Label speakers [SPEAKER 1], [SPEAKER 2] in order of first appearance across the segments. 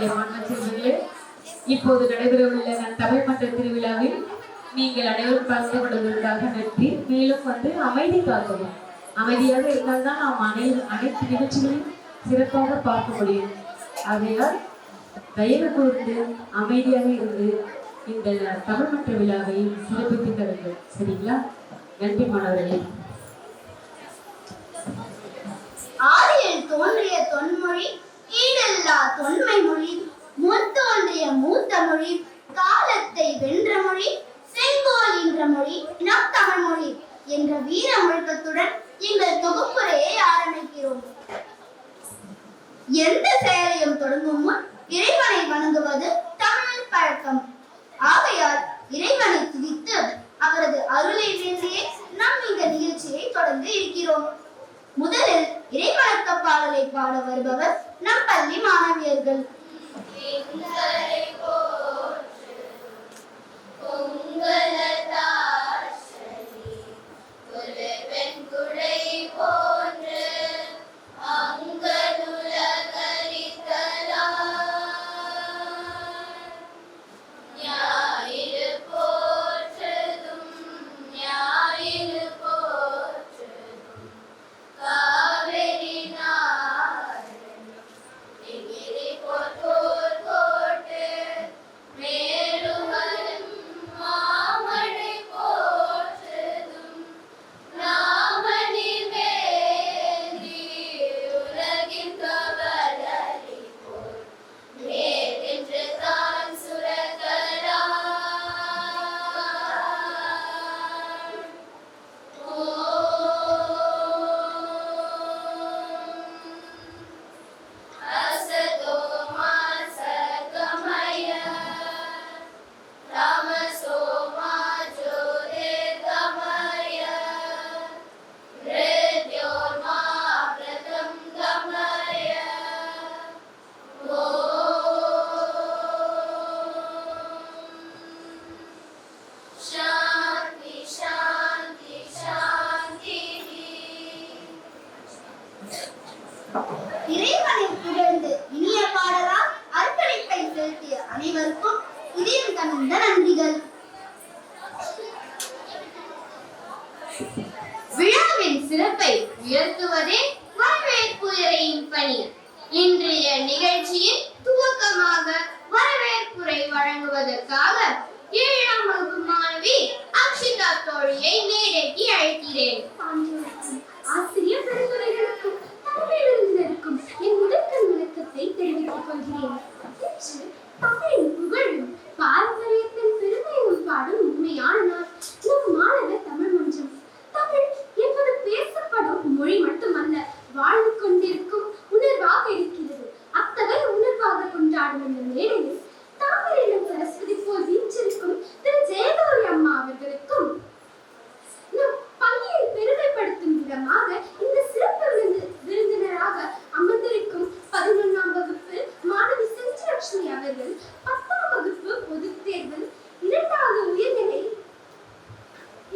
[SPEAKER 1] மாணவர்களே, மாணவ செல்வங்களே, இப்போது நடைபெறவுள்ள தமிழ் மன்ற திருவிழாவில் நீங்கள் அனைவரும் கலந்து கொள்வதற்காக நன்றி. மேலும் அமைதி காக்கவும், அமைதியாக இருந்தால்தான் நாம் அனைத்து நிகழ்ச்சிகளையும் சிறப்பாக பார்க்க முடியும். ஆகையால் தயவு கூர்ந்து அமைதியாக இருந்து இந்த தமிழ் மன்ற விழாவை சிறப்பித்து தருங்கள். சரிங்களா? நன்றி மாணவர்களே.
[SPEAKER 2] ஆதியில் தோன்றிய தொன்மொழி, ஈடல்லா தொன்மை மொழி, முன் தோன்றிய மூத்த மொழி, காலத்தை வென்ற மொழி, செங்கோல் என்ற மொழி நம் தமிழ் மொழி என்ற வீர முழக்கத்துடன் எங்கள் தொகுப்புரையை ஆரம்பிக்கிறோம். எந்த செயலையும் தொடங்கும் முன் இறைவனை வணங்குவது தமிழின் பழக்கம். ஆகையால் இறைவனை துதித்து அவரது அருளை வேண்டியே நாம் இந்த நிகழ்ச்சியை தொடங்க இருக்கிறோம். முதலில் இறைவணக்க பாடலை பாட வருபவர் நம் பள்ளி மாணவியர்கள். இறைவனை புகழ்ந்து இனிய பாடலால் அர்ப்பணிப்பை செலுத்திய அனைவருக்கும் இதயம் கனிந்த நன்றிகள். விழாவின் சிறப்பை உயர்த்துவதே வரவேற்புரையின் பணி. இன்றைய நிகழ்ச்சியின் துவக்கமாக வரவேற்புரை வழங்குவதற்காக 7ஆம் வகுப்பு மாணவி அக்ஷிதா தோழியை மேடைக்கு அழைக்கிறேன்.
[SPEAKER 3] ஆசிரியர் பெருந்துரைகளுக்கும் தமிழிலிருந்திருக்கும் என் முதற்கண் வணக்கத்தை தெரிவித்துக் கொள்கிறேன். தமிழின் புகழும் பாரம்பரியத்தின் பெருமையும் பாடும் உண்மையான நாள் நம் மாணவர் தமிழ் மன்றம். தமிழ் என்பது பேசப்படும் மொழி மட்டுமல்ல, வாழ்ந்து கொண்டிருக்கும் உணர்வாக இருக்கிறது. அத்தகைய உணர்வாக கொண்டாடும் இந்த மேடையில் தாமரையிலும் சரஸ்வதி போல் வீற்றிருக்கும் திரு ஜெயகௌரி அம்மா அவர்களுக்கும் நம் பள்ளியை பெருமைப்படுத்தும் விதமாக இந்த சிறப்பு விருந்தினராக அமர்ந்திருக்கும் 11ஆம் வகுப்பு மாணவி செஞ்சிலட்சுமி அவர்கள் 10ஆம் வகுப்பு பொதுத் தேர்வில் 2வது உயர்நிலை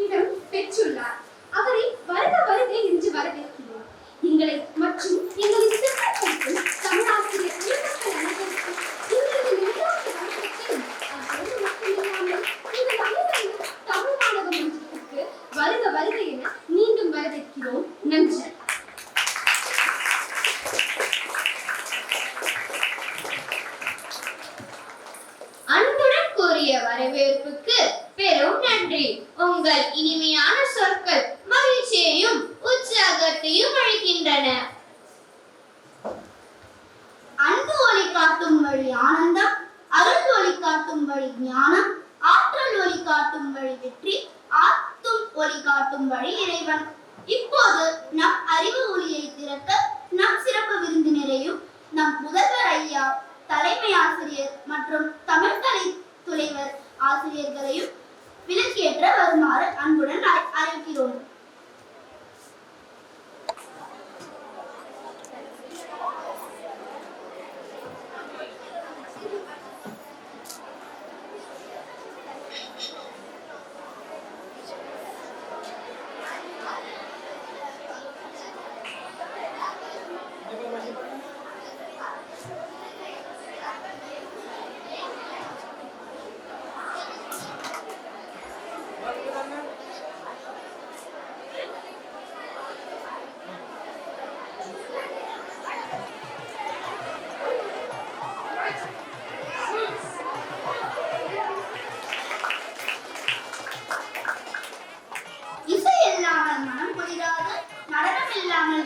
[SPEAKER 3] இடம் பெற்றுள்ளார். அவரை வருக வருக என்று வரவேற்கிறோம். எங்களை மற்றும் எங்களின் சிறப்பிற்கும் தமிழாசிரியர் குழுக்கள் அனைவருக்கும் எங்களது நெடுநாட்டு வணக்கத்தையும் அதோடு மட்டுமில்லாமல் இந்த தமிழ் மாணவ மன்றத்திற்கு வருக வருக என மீண்டும் வரவேற்கிறோம். நன்றி.
[SPEAKER 2] அன்புடன் கூறிய வரவேற்புக்கு பெரும் நன்றி. உங்கள் இனிமையான சொற்கள் மகிழ்ச்சியையும் உற்சாகத்தையும் அளிக்கின்றன. அன்பு ஒளி காட்டும் வழி ஆனந்தம், அருள் ஒளி காட்டும் வழி ஞானம், ஆற்றல் ஒளி காட்டும் வழி வெற்றி, ஆத்தும் ஒளி காட்டும் வழி இறைவன். இப்போது நம் அறிவு ஒளியை திறக்க நம் சிறப்பு விருந்தினரையும் நம் முதல்வர் ஐயா, தலைமை ஆசிரியர் மற்றும் தமிழ் கலை துணைவர் ஆசிரியர்களையும் விலக்கேற்ற வருமாறு அன்புடன் அழைக்கிறோம்.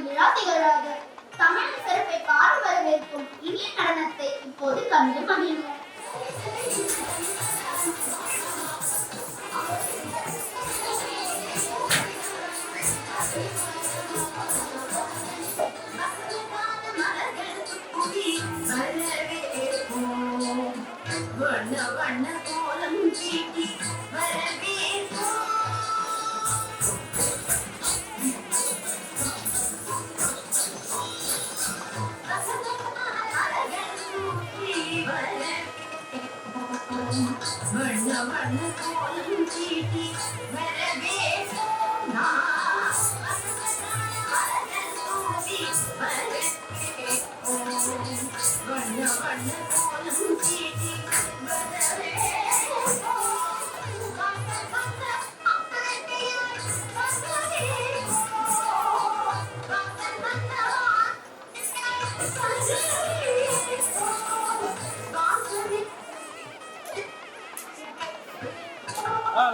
[SPEAKER 2] விழா திகழாது. தமிழின் சிறப்பை பாடி வரவேற்கும் இனிய நடனத்தை இப்போது கண்டு மகிழ்வோம்.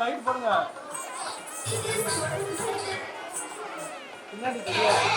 [SPEAKER 4] லைட் போடுங்க பின்னாடி தெரியாது.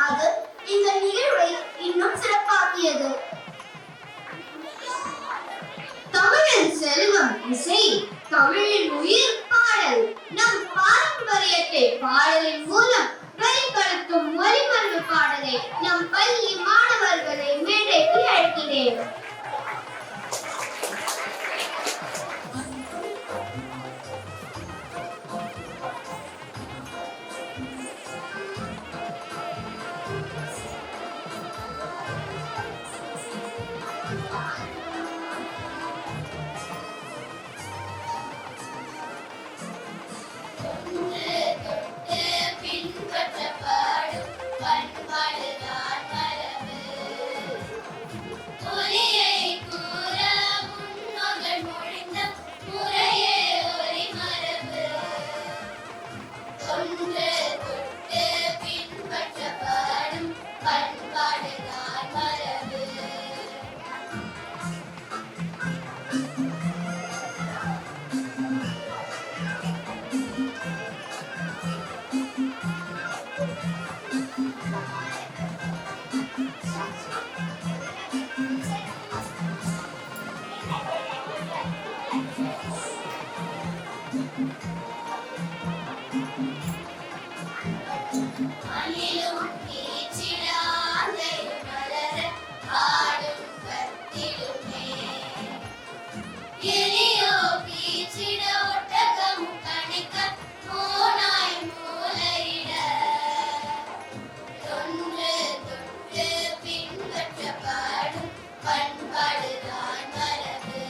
[SPEAKER 2] அது இந்த நிகழ்வை இன்னும் சிறப்பாக்கியது. தமிழின் செல்வம் இசை, தமிழின் உயிர் பாடல். நம் பாரம்பரியத்தை பாடலின் மூலம் வெளிப்படுத்தும் மொழிமன் பண்பாடுதான் மரபு. மண்ணிலும் நீச்சிட ஆந்தையும் மலர ஆடும் கத்திடுமே. கிளியோ கீச்சிட ஒட்டகம் கணிக்க மூனாய் மூலையிட. தொன்று தொட்டு பின்பற்றப்படும் பண்பாடுதான் மரபு.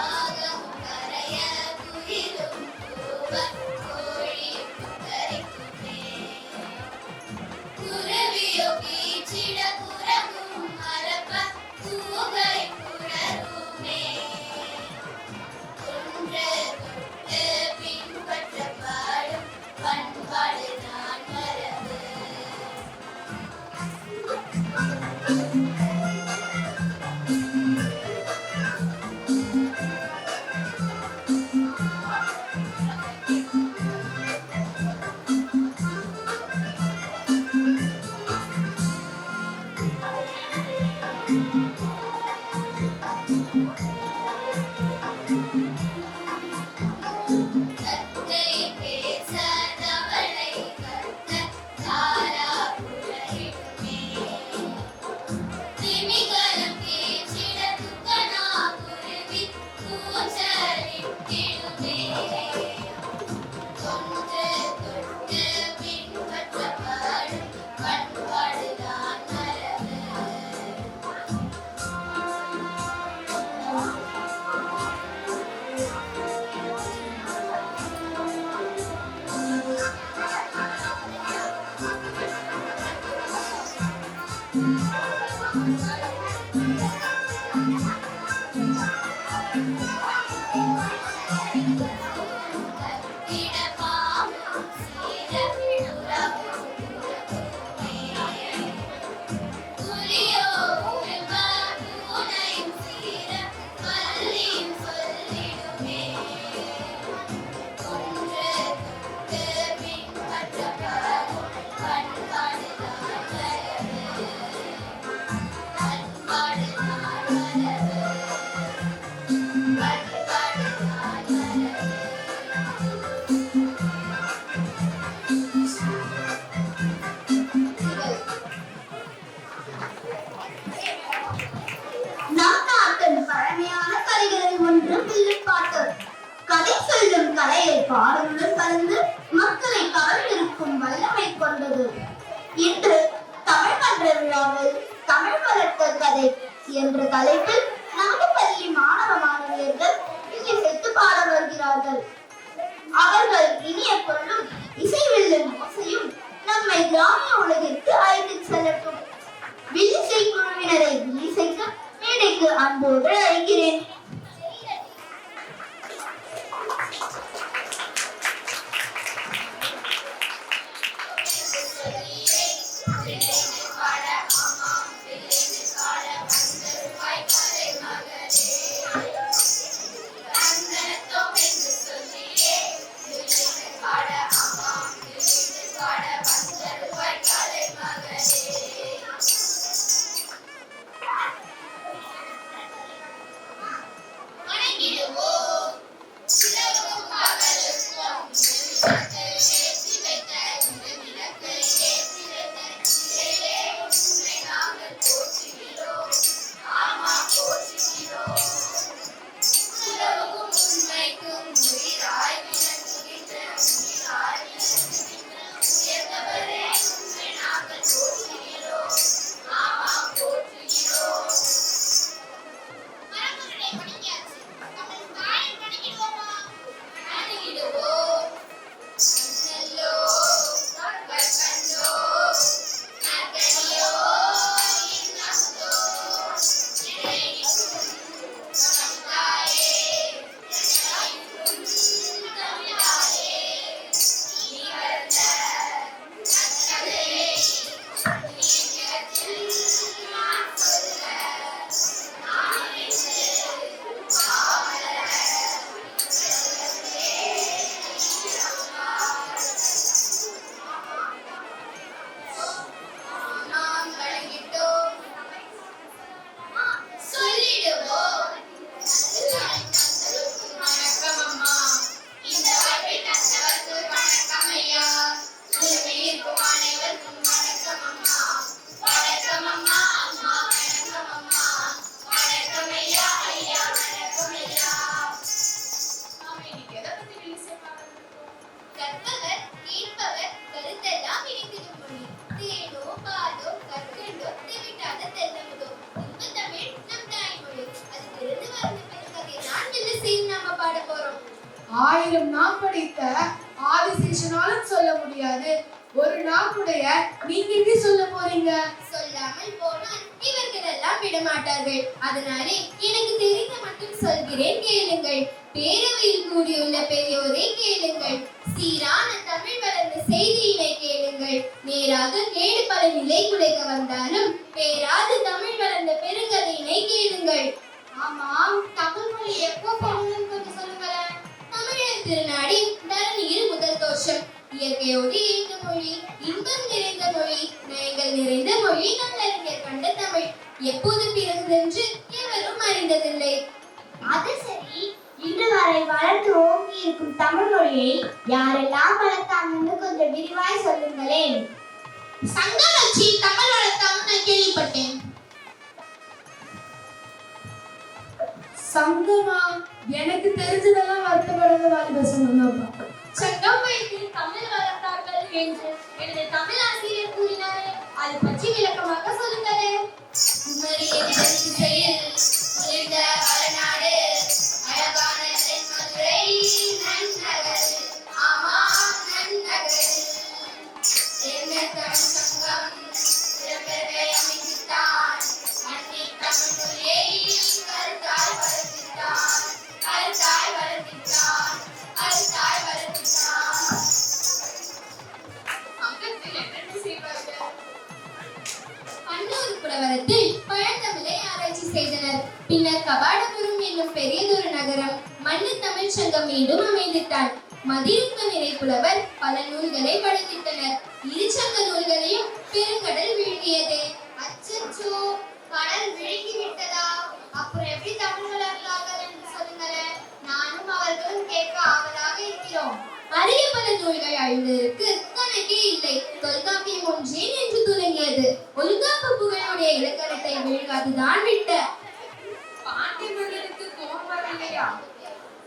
[SPEAKER 2] ஆகம் கரைய குயிலும் கூவ கோழியும் கரைக்குமே. குருவியோ கீச்சிட குரங்கும் மரப கூகை புணருமே. தொன்று தொட்டு பின்பற்றப்படும் பண்பாடுதான் மரபு. தத்தை பேச தவளை கத்த தாரா புலரிடுமே. திமிங்கலம் கீச்சிட துக்கனா குருவி கூச்சலிட்டிடுமே. தொன்று தொட்டு பின்பற்றப்படும் பண்பாடுதான் மரபு. கத்திட பாம்பும் சீர உறவும் உறவுமே. புலியோ உருவ பூனையும் சீர பல்லியும் சொல்லிடுமே. தொன்று தொட்டு பின்பற்றப்படும் பண்பாடுதான் மரபு. பண்பாடுதான் மரபு. பண்பாடுதான் மரபு. நம் நாட்டின் பழமையான கலைகளில் ஒன்று வில்லுப்பாட்டு. கதை சொல்லும் கலையை பாடலுடன் கலந்து மக்களை கவர்ந்திருக்கும் வல்லமை கொண்டது. இன்று தமிழ் மன்ற விழாவில் தமிழ் வளர்த்த கதை என்ற தலைப்பில் நமது பள்ளி மாணவ மாணவியர்கள் வில்லிசைத்து பாட வருகிறார்கள். அவர்கள் இனிய குரலும் இசைவில்லும் ஓசையும் நம்மை கிராமிய உலகிற்கு அழைத்துச் செல்லட்டும். வில்லிசை குழுவினரை வில்லிசைக்க மேடைக்கு அன்போடு அழைக்கிறேன். மகரே
[SPEAKER 3] இன்னைக்கு எதை பத்தி ரகசியம் பார்க்கணும்?
[SPEAKER 2] கற்பவர் கேட்பவர் கருத்தெல்லாம் இணைந்திடும் மொழி. தேனோ பாலோ கற்கண்டோ தெவிட்டாத தென்னமுதோ இன்பத்தமிழ் நம் தாய்மொழி. அதிலிருந்து வந்த பெருங்கதை தான் வில்லுசேரி நாம பாட போறோம்.
[SPEAKER 5] 1000 நாள் படித்த ஆதிசேஷனாலும் சொல்ல முடியாது ஒரு நாக்குடைய நீங்க எப்படி சொல்ல போறீங்க?
[SPEAKER 2] சொல்லாமல் போனால் இவர்கள் எல்லாம் விடமாட்டார்கள். அதனாலே எனக்கு தெரிந்த மட்டும் சொல்கிறேன், கேளுங்கள். பேரவையில் கூடியுள்ள பெரியோரை கேளுங்கள். சீரான தமிழ் வளர்ந்த செய்தியினை கேளுங்கள். நேராக கேடு பல நிலை குலைக்க வந்தாலும் பேராத தமிழ் வளர்ந்த பெருங்கதையினை கேளுங்கள். ஆமாம், தமிழ் மொழி எப்போ போகணும்னு கொஞ்சம் சொல்லுங்களேன். தமிழர் திருநாடி தரணியில் முதல் தோஷம். இயற்கையோடு இயங்க மொழி, இன்பம் நிறைந்த மொழி, நயங்கள் நிறைந்த மொழி நல்லறிஞர் கண்ட தமிழ். எப்போது பிறந்தென்று எவரும் அறிந்ததில்லை.
[SPEAKER 6] அது சரி, இன்று வரை வளர்ந்து ஓங்கி இருக்கும் தமிழ் மொழியை யாரெல்லாம் வளர்த்தாங்கன்னு கொஞ்சம் விரிவாய் சொல்லுங்களேன்.
[SPEAKER 2] சங்கம் வச்சு தமிழ் வளர்த்தாங்கன்னு நான் கேள்விப்பட்டேன்.
[SPEAKER 5] சங்கமா? எனக்கு தெரிஞ்சதெல்லாம் வருத்தப்படாத வாலிப சொன்னப்பா.
[SPEAKER 3] சங்கம் வைத்து தமிழ் வளர்த்தார்கள் என்று எனது தமிழ் ஆசிரியர் கூறினாரே, அது பற்றி விளக்கமாக சொல்லுங்களே.
[SPEAKER 2] குமரியின் திசையில் குளிர்ந்த வளநாடு, அழகான தென்மதுரை நன்னகர். ஆமாம், நன்னகர். தமிழ் சங்கம் திறம்பெறவே அமைத்துத்தான் அன்னை தமிழ் மொழியை கருத்தாய் வளர்த்திட்டான், கருத்தாய் வளர்த்திட்டான், கருத்தாய் வளர்த்திட்டான்.
[SPEAKER 3] சங்கத்தில் என்னென்ன செய்வார்கள்?
[SPEAKER 2] பன்னூர் புலவரத்தில் பழந்தமிழை ஆராய்ச்சி செய்தனர். பின்னர் கபாடபுரம் என்னும் பெரியதொரு நகரம் மண்ணு தமிழ் சங்கம் மீண்டும் அமைந்திட்டான். மதியுக்க நிறை புலவர் பல நூல்களை படைத்திட்டனர். இரு சங்க நூல்களையும் பெருங்கடல் விழுங்கியது. அச்சச்சோ, கடல் விழுங்கி விட்டதா? அப்புறம் எப்படி தமிழ் வளர்ந்தார்கள் என்று சொல்லுங்களேன். நானும் அவர்களும் கேட்க ஆவலாக இருக்கிறோம். அரிய பல நூல்கள் அழிந்ததற்கு கணக்கே இல்லை. தொல்காப்பியம் ஒன்றே நின்று துலங்கியது. ஒழுங்காப்பு புகழுடைய இலக்கணத்தை விழுங்காதுதான் விட்ட.
[SPEAKER 3] பாண்டிய மன்னனுக்கு கோபம் வரலையா?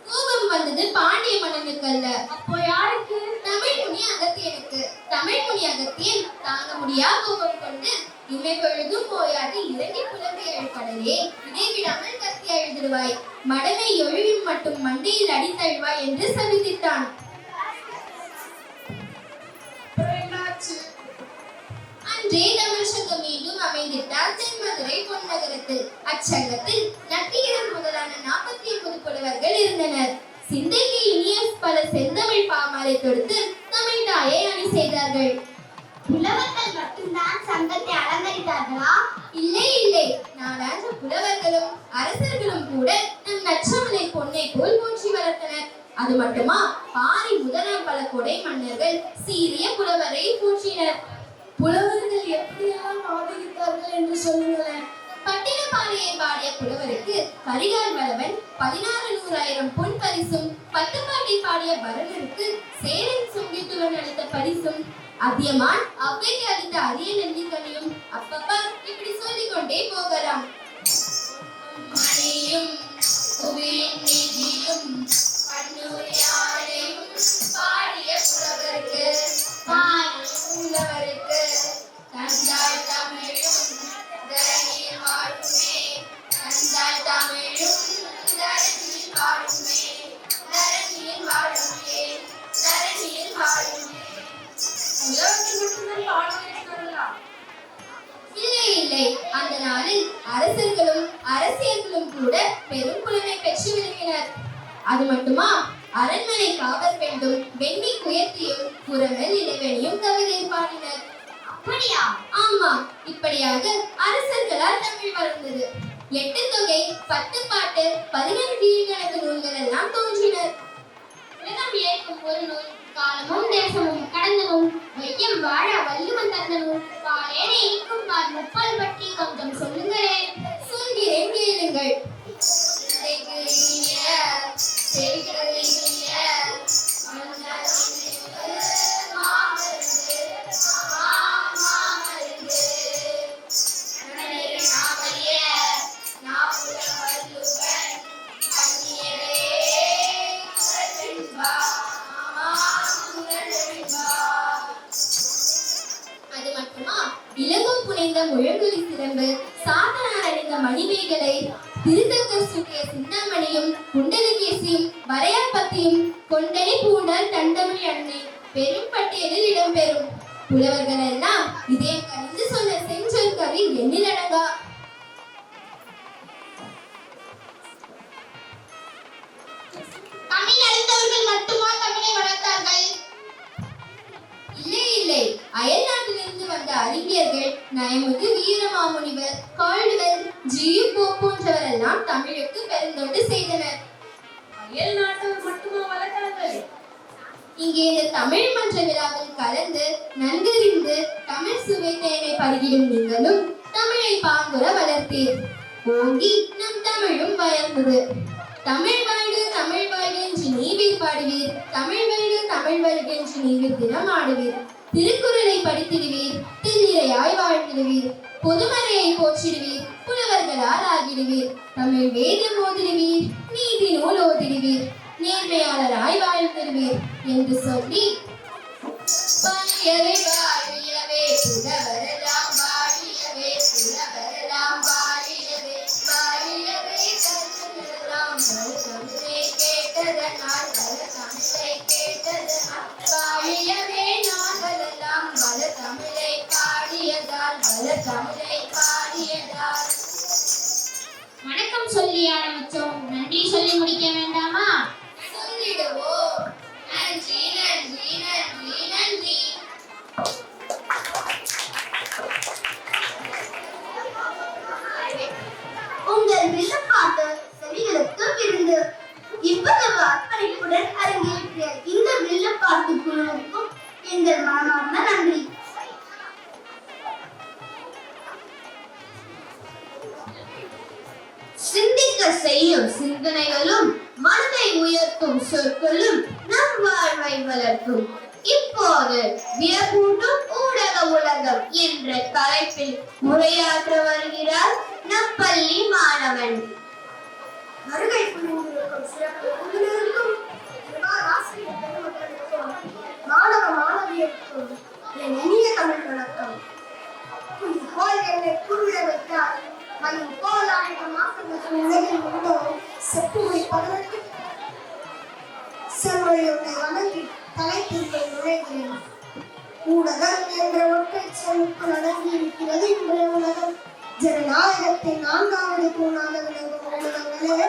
[SPEAKER 2] கோபம் வந்தது பாண்டிய மன்னனுக்கு அல்ல.
[SPEAKER 3] அப்போ யாருக்கு?
[SPEAKER 2] தமிழ் முனி அகத்தியனுக்கு. தமிழ் முனி அகத்தியன் தாங்க முடியா கோபம் கொண்டு இமை பொழுதும் போயாது இறங்கி புலம்பி எழுக்கடலே, இதை விடாமல் கத்தி எழுதிடுவாய், மடலை எழுவின் மட்டும் மண்டையில் அடித்தழுவாய் என்று சபித்திட்டான். அன்றே தமிழ் சங்கம் மீண்டும் அமைந்திட்டார் தென்மதுரை பொன்னகரத்தில். அச்சங்கத்தில் நக்கீரர் முதலான 49 புலவர்கள் இருந்தனர். சிந்தைக்கு இனிய பல செந்தமிழ் பாமாலை தொடுத்து தமிழ் தாயை அணி செய்தார்கள்.
[SPEAKER 6] புலவர்கள் மட்டும்தான் சங்கத்தை அலங்கரித்தார்களா?
[SPEAKER 2] இல்லை இல்லை, நாடான்ற புலவர்களும் அரசர்களும் கூட நம் நச்சமலை பொன்னை போல் போற்றி வளர்த்தனர். அது மட்டுமா, பாரி முதலாம் பல கொடை மன்னர்கள் சீரிய புலவரை போற்றினர்.
[SPEAKER 5] புலவர்கள் எப்படியெல்லாம் ஆதரித்தார்கள் என்று சொல்லுங்களேன்.
[SPEAKER 2] பட்டினப்பாளையை பாடிய புலவருக்கு கரிகால் வளவன் 16,100,000 பொன் பரிசும், பட்டுப்பாட்டை பாடிய பரணருக்கு சேரன் சுங்கித்துவன் அளித்த பரிசும், அதியமான் அவ்வைக்கு அளித்த அரிய நெல்லிக்கனியும், அப்பப்பா இப்படி சொல்லிக் கொண்டே போகலாம். மணியும் புவியின் நிதியும் பன்னூரியாரையும் பாடிய புலவருக்கு புலவருக்கு தந்தாய் தமிழும் தரணியில் வாழுமே, தந்தாய் தமிழும் தரணியில் வாழுமே, தரணியில் வாழுமே, தரணியில் வாழுமே. இல்லை இல்லை, அந்த நாளில் அரசர்களும் அரசியர்களும் கூட பெரும் புலமை பெற்று விளங்கினர். அது மட்டுமா, அரண்மனை காவல் வேண்டும் வெண்ணி குயர்த்தியும் புறமல் இடைவெளியும் கவிதை பாடினர்.
[SPEAKER 6] அப்படியா?
[SPEAKER 2] ஆமா, இப்படியாக அரசர்களால் தமிழ் வளர்ந்தது. 8 தொகை, 10 பாட்டு, 11 கீழ்கணக்கு நூல்கள் எல்லாம் தோன்றினர்.
[SPEAKER 3] உலகம் ஏற்கும் ஒரு நூல், காலமும் தேசமும் கடந்த நூல், வையம் வாழ வள்ளுவன் தந்த நூல், பாலேனை இங்கும் பார் முப்பால் பற்றி கொஞ்சம் சொல்லுங்களேன்.
[SPEAKER 2] சொல்கிறேன், கேளுங்கள். செவிகளுக்கு இனிய மாமருந்து
[SPEAKER 3] அணிந்த முழங்குழி சிலம்பு, சாத்தனார் அணிந்த மணிமேகலை, திருத்தக்கர் சூட்டிய சிந்தாமணியும் குண்டலகேசியும் வரையாப்பத்தியும் கொண்டனை பூண்டால் தண்டமணி அன்னை பெரும் பட்டியலில் இடம்பெறும். புலவர்கள் எல்லாம் இதே கணிந்து சொன்ன செஞ்சொற்களில் எண்ணிலடங்கா.
[SPEAKER 2] தமிழ் அறிந்தவர்கள் மட்டுமா தமிழை வளர்த்தார்கள்?
[SPEAKER 3] இல்லை இல்லை, அயல் நாட்டிலிருந்து வந்த அறிஞர்கள் நயமுது வீரமாமுனிவர், கால்டுவெல், ஜியு போப் போன்றவரெல்லாம் தமிழுக்கு பெருந்தொண்டு செய்தனர்.
[SPEAKER 1] அயல் நாட்டவர் மட்டுமா வளர்த்தார்கள்?
[SPEAKER 3] இங்கே இந்த தமிழ் மன்ற விழாவில் கலந்து நன்கறிந்து தமிழ் சுவை தேனை பருகிடும் நீங்களும் தமிழை பாங்குற வளர்த்தீர். ஓங்கி நம் தமிழும் வளர்ந்தது. தமிழ் வாழ்க என்று நீவீர் பாடுவீர், தமிழ் வாழ்க என்று நீவீர் தினம் ஆடுவீர், திருக்குறளை படித்திடுவீர், தில்லிரையாய் வாழ்ந்திடுவீர், பொதுமறையை போற்றிடுவீர், புலவர்களால் ஆகிடுவீர், தமிழ் வேதம் ஓதிடுவீர், நீதி நூல் ஓதிடுவீர், நேர்மையாளராய் வாழ்ந்திடுவீர் என்று சொல்லி வாழியவே வாழியவே புலவரெல்லாம் வாழியவே புலவரெல்லாம் வாழியவே வாழியவே தமிழெல்லாம் தமிழை கேட்டதனால் தமிழை கேட்டதனால் வாழியவே நாங்களெல்லாம் வள தமிழை பாடியதால் வள தமிழை பாடியதால். வணக்கம் சொல்லி ஆரம்பிச்சோம், நன்றி சொல்லி முடிக்க வேண்டாமா? சொல்லிடுவோம். நன்றி நன்றி நன்றி நன்றி.
[SPEAKER 2] உங்கள் வில்லுப்பாட்டு செவிகளுக்கு விருந்து. இவ்வளவு அர்ப்பணிப்புடன் அரங்கேற்றிய இந்த வில்லுப்பாட்டு குழுவுக்கும் எங்கள் மனமார்ந்த நன்றி. சிந்திக்க செய்யும் சிந்தனைகளும் மனதை உயர்த்தும் சொற்களும் நம் வாழ்வை வளர்க்கும். இப்போது வியப்பூட்டும் ஊடக உலகம் என்ற தலைப்பில் உரையாற்ற வருகிறார் நம் பள்ளி மாணவன். வருகை புரிந்திருக்கும் சிறப்பு விருந்தினருக்கும் ஆசிரியர் பெருமக்களுக்கும் மாணவ மாணவியருக்கும் என் இனிய தமிழ் வணக்கம். போல் என்னை கூறிட வைத்தால் மணி போல் 1000 மாசங்களுக்கு உலகில் உள்ளோம் செப்புமை 18 செம்மொழி உன்னை வணங்கி தலைப்பிற்குள் நுழைகிறேன். ஊடகம் என்ற ஒற்றை சொல்லுக்குள் அடங்கி இருக்கிறது இன்றைய உலகம். ஜனநாயகத்தின் 4வது தூணாக விளங்கும் ஊடகங்களே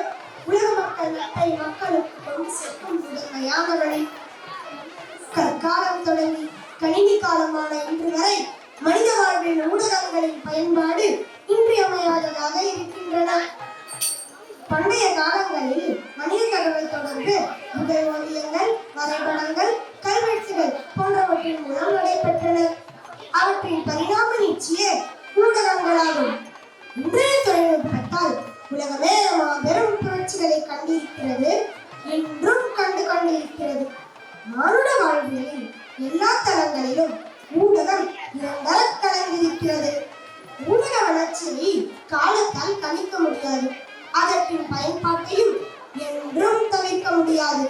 [SPEAKER 2] உலக மக்கள் நட்டை மக்களுக்கு கொண்டு சேர்க்கும் முதன்மையான வழி. கற்காலம் தொடங்கி கணினி காலமான இன்று வரை மனித வாழ்வில் ஊடகங்களின் பயன்பாடு இன்றியமையாததாக இருக்கின்றன. பண்டைய காலங்களில் மனித தகவல் தொடர்பு முதல் ஓவியங்கள், வரைபடங்கள், கல்வெட்டுகள் போன்றவற்றின் மூலம் நடைபெற்றன. அவற்றின் பரிணாம நீட்சியே ஊடகங்களாகும். இன்றைய தொழில்நுட்பத்தால் உலகமே பெரும் புரட்சிகளை கண்டிருக்கிறது, இன்றும் கண்டு கொண்டிருக்கிறது. மானுட வாழ்வியலில் எல்லா தளங்களிலும் ஊடகம் இரண்டாக கலந்திருக்கிறது. ஊடக வளர்ச்சியை காலத்தால் கணிக்க முடியாது, அதற்கின் பயன்பாட்டையும் என்றும் தவிர்க்க முடியாது.